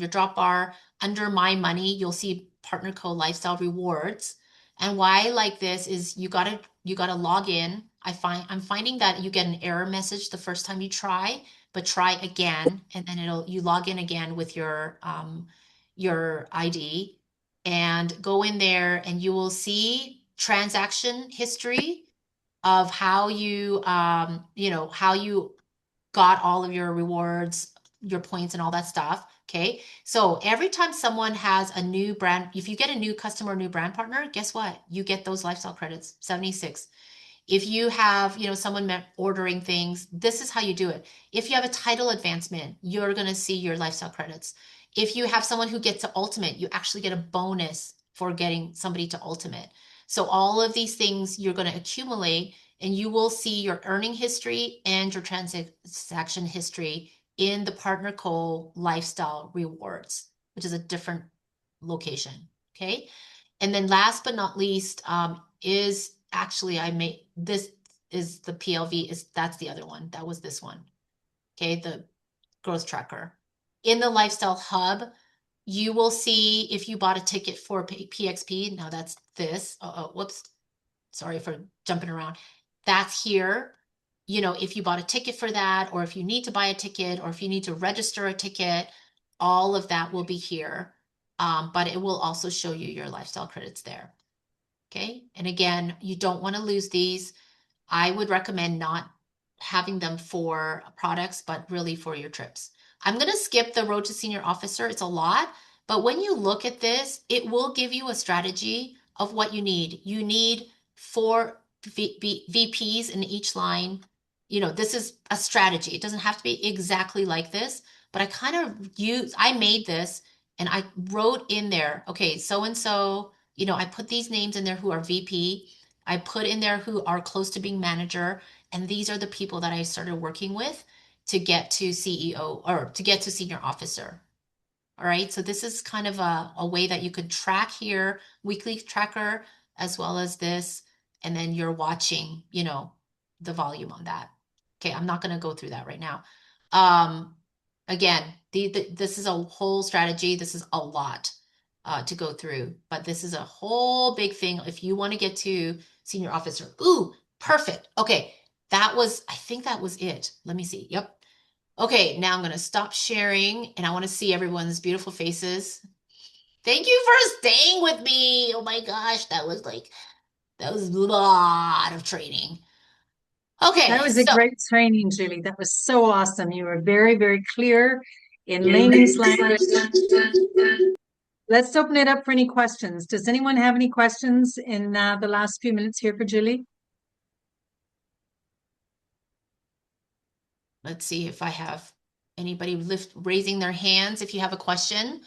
drop bar under My Money. You'll see Partner Co Lifestyle Rewards. And why I like this is you gotta log in. I'm finding that you get an error message the first time you try, but try again, and then you log in again with your ID and go in there, and you will see transaction history of how you got all of your rewards, your points, and all that stuff. Okay. So every time someone has a new brand, if you get a new customer, new brand partner, guess what? You get those lifestyle credits, 76. If you have, someone ordering things, this is how you do it. If you have a title advancement, you're going to see your lifestyle credits. If you have someone who gets to ultimate, you actually get a bonus for getting somebody to ultimate. So all of these things you're going to accumulate, and you will see your earning history and your transaction history in the Partner Co Lifestyle Rewards, which is a different location. Okay. And then last but not least, is actually I made this is the PLV is that's the other one. That was this one. Okay, the growth tracker. In the lifestyle hub, you will see if you bought a ticket for PXP. Now that's this. Oh, whoops. Sorry for jumping around. That's here. If you bought a ticket for that, or if you need to buy a ticket, or if you need to register a ticket, all of that will be here. but it will also show you your lifestyle credits there. Okay. And again, you don't want to lose these. I would recommend not having them for products, but really for your trips. I'm going to skip the road to senior officer. It's a lot, but when you look at this, it will give you a strategy of what you need. You need four VPs in each line. You know, this is a strategy. It doesn't have to be exactly like this, but I made this and I wrote in there, okay, so and so, I put these names in there who are VP. I put in there who are close to being manager, and these are the people that I started working with to get to CEO or to get to senior officer. All right. So this is kind of a way that you could track here, weekly tracker, as well as this. And then you're watching, the volume on that. Okay. I'm not going to go through that right now. Um, Again, this is a whole strategy. This is a lot to go through, but this is a whole big thing. If you want to get to senior officer, ooh, perfect. Okay. I think that was it. Let me see. Yep. Okay, now I'm going to stop sharing and I want to see everyone's beautiful faces. Thank you for staying with me. Oh my gosh, that was a lot of training. That Okay, was a so great training, Julie. That was so awesome. You were very, very clear in layman's language. Let's open it up for any questions. Does anyone have any questions in the last few minutes here for Julie? let's see if I have anybody raising their hands if you have a question.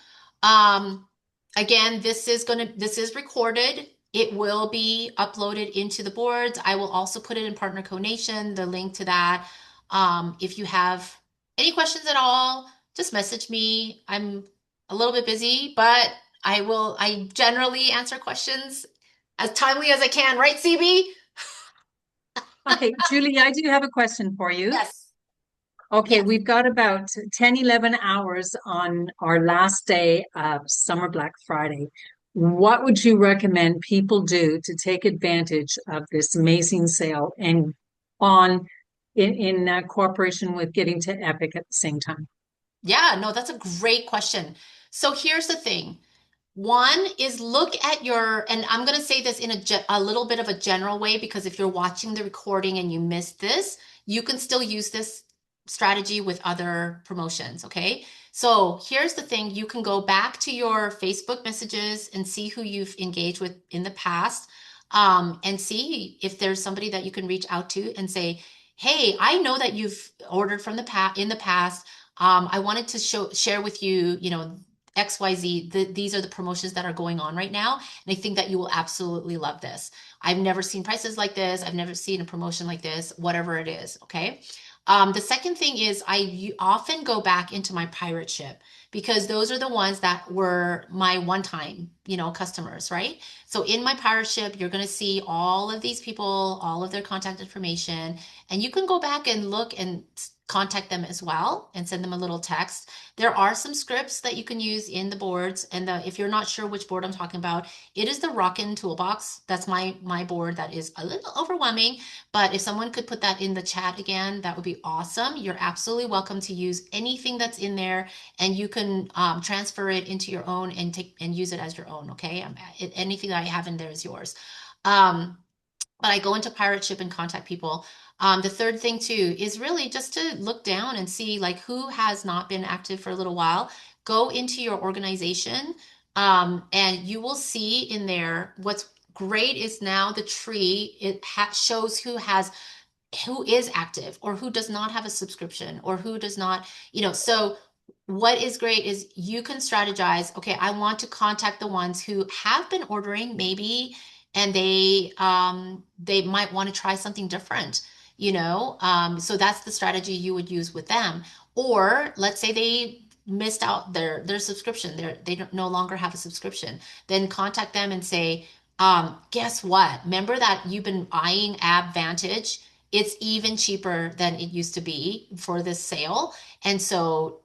Again, this is recorded. It will be uploaded into the boards. I will also put it in Partner Co-Nation, the link to that. If you have any questions at all, just message me. I'm a little bit busy, but I generally answer questions as timely as I can, right, CB? Okay, Julie, I do have a question for you. Yes. Okay, Yes. we've got about 10, 11 hours on our last day of Summer Black Friday. What would you recommend people do to take advantage of this amazing sale and on in cooperation with getting to Epic at the same time? Yeah, no, that's a great question. So here's the thing. One is look at and I'm going to say this in a little bit of a general way because if you're watching the recording and you missed this, you can still use this strategy with other promotions. Okay. So here's the thing. You can go back to your Facebook messages and see who you've engaged with in the past, and see if there's somebody that you can reach out to and say, hey, I know that you've ordered from the past in the past. I wanted to share with you, XYZ, these are the promotions that are going on right now. And I think that you will absolutely love this. I've never seen prices like this. I've never seen a promotion like this, whatever it is. Okay. The second thing is often go back into my pirate ship because those are the ones that were my one time, customers, right? So in my pirate ship, you're going to see all of these people, all of their contact information, and you can go back and look and contact them as well and send them a little text. There are some scripts that you can use in the boards, and if you're not sure which board I'm talking about, it is the Rockin' Toolbox. That's my board. That is a little overwhelming, but if someone could put that in the chat again, that would be awesome. You're absolutely welcome to use anything that's in there, and you can transfer it into your own and take and use it as your own. Okay, anything that I have in there is yours. But I go into pirate ship and contact people. The third thing too is really just to look down and see like who has not been active for a little while. Go into your organization, and you will see in there what's great is now the tree. It shows who is active or who does not have a subscription or who does not, so what is great is you can strategize, okay, I want to contact the ones who have been ordering maybe and they might want to try something different, so that's the strategy you would use with them. Or let's say they missed out their subscription, they don't no longer have a subscription, then contact them and say, guess what, remember that you've been eyeing AppVantage? It's even cheaper than it used to be for this sale. And so,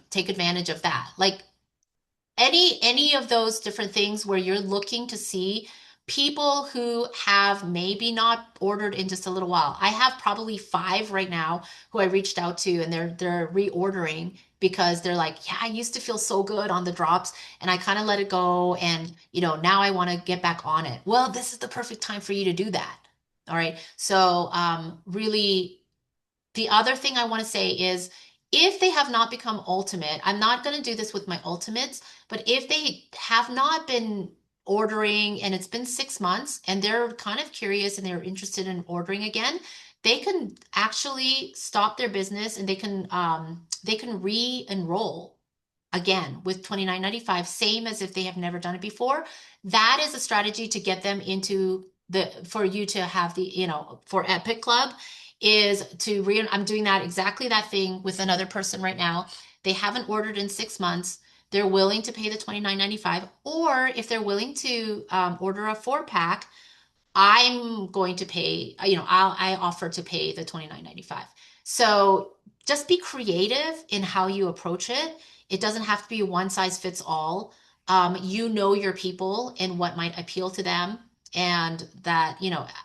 take advantage of that. Like any of those different things where you're looking to see people who have maybe not ordered in just a little while. I have probably 5 right now who I reached out to and they're reordering because they're like, yeah, I used to feel so good on the drops and I kind of let it go. And, now I want to get back on it. Well, this is the perfect time for you to do that. All right. So, really, the other thing I want to say is if they have not become ultimate, I'm not going to do this with my ultimates, but if they have not been ordering and it's been 6 months and they're kind of curious and they're interested in ordering again, they can actually stop their business and they can re-enroll again with 29.95, same as if they have never done it before. That is a strategy to get them into for you to have for Epic Club is I'm doing that exactly that thing with another person right now. They haven't ordered in 6 months. They're willing to pay the 29.95, or if they're willing to order a 4 pack, I'm going to pay, I offer to pay the 29.95. So just be creative in how you approach it. It doesn't have to be one size fits all. You know your people and what might appeal to them. And that,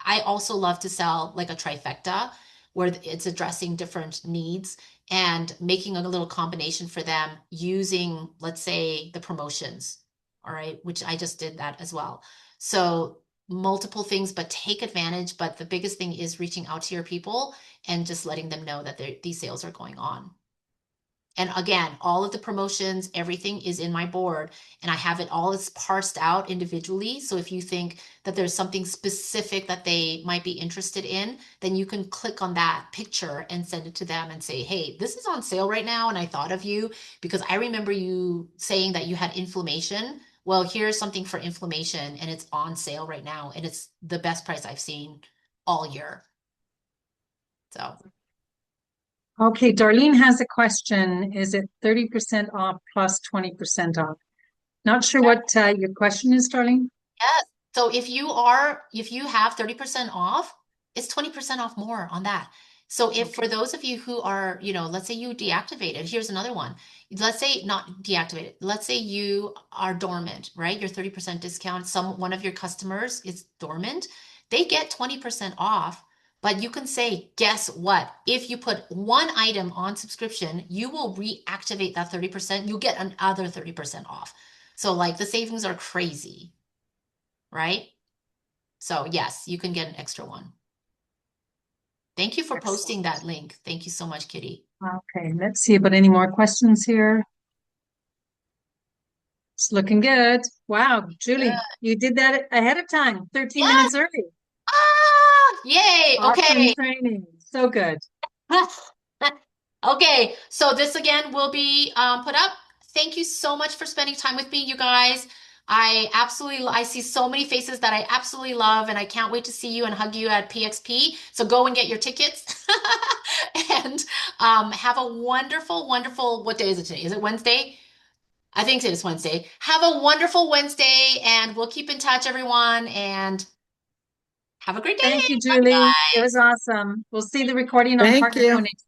I also love to sell like a trifecta where it's addressing different needs and making a little combination for them using, let's say, the promotions. All right, which I just did that as well. So multiple things, but take advantage. But the biggest thing is reaching out to your people and just letting them know that these sales are going on. And again, all of the promotions, everything is in my board and I have it all it's parsed out individually. So if you think that there's something specific that they might be interested in, then you can click on that picture and send it to them and say, hey, this is on sale right now. And I thought of you because I remember you saying that you had inflammation. Well, here's something for inflammation and it's on sale right now. And it's the best price I've seen all year. So Okay, Darlene has a question. Is it 30% off plus 20% off? Not sure what your question is, Darlene. yes. So if you have 30% off, it's 20% off more on that. So if Okay. for those of you who are, let's say you deactivated, here's another one. Let's say not deactivated. Let's say you are dormant, right? Your 30% discount, one of your customers is dormant. They get 20% off, but you can say, guess what? If you put one item on subscription, you will reactivate that 30%. You get another 30% off. So like the savings are crazy, right? So yes, you can get an extra one. Thank you for posting Excellent. that link. Thank you so much, Kitty. Okay, let's see about any more questions here. It's looking good. Wow, Julie, Good. you did that ahead of time, 13 Yes. minutes early. Yay. Awesome Okay. training. So good. Okay. So this again will be put up. Thank you so much for spending time with me, you guys. I see so many faces that I absolutely love, and I can't wait to see you and hug you at PXP. So go and get your tickets and have a wonderful, wonderful, what day is it today? Is it Wednesday? I think it is Wednesday. Have a wonderful Wednesday, and we'll keep in touch, everyone, and have a great day. Thank you, Love you Julie. It was guys. awesome. We'll see the recording on Thank Partner Co you. next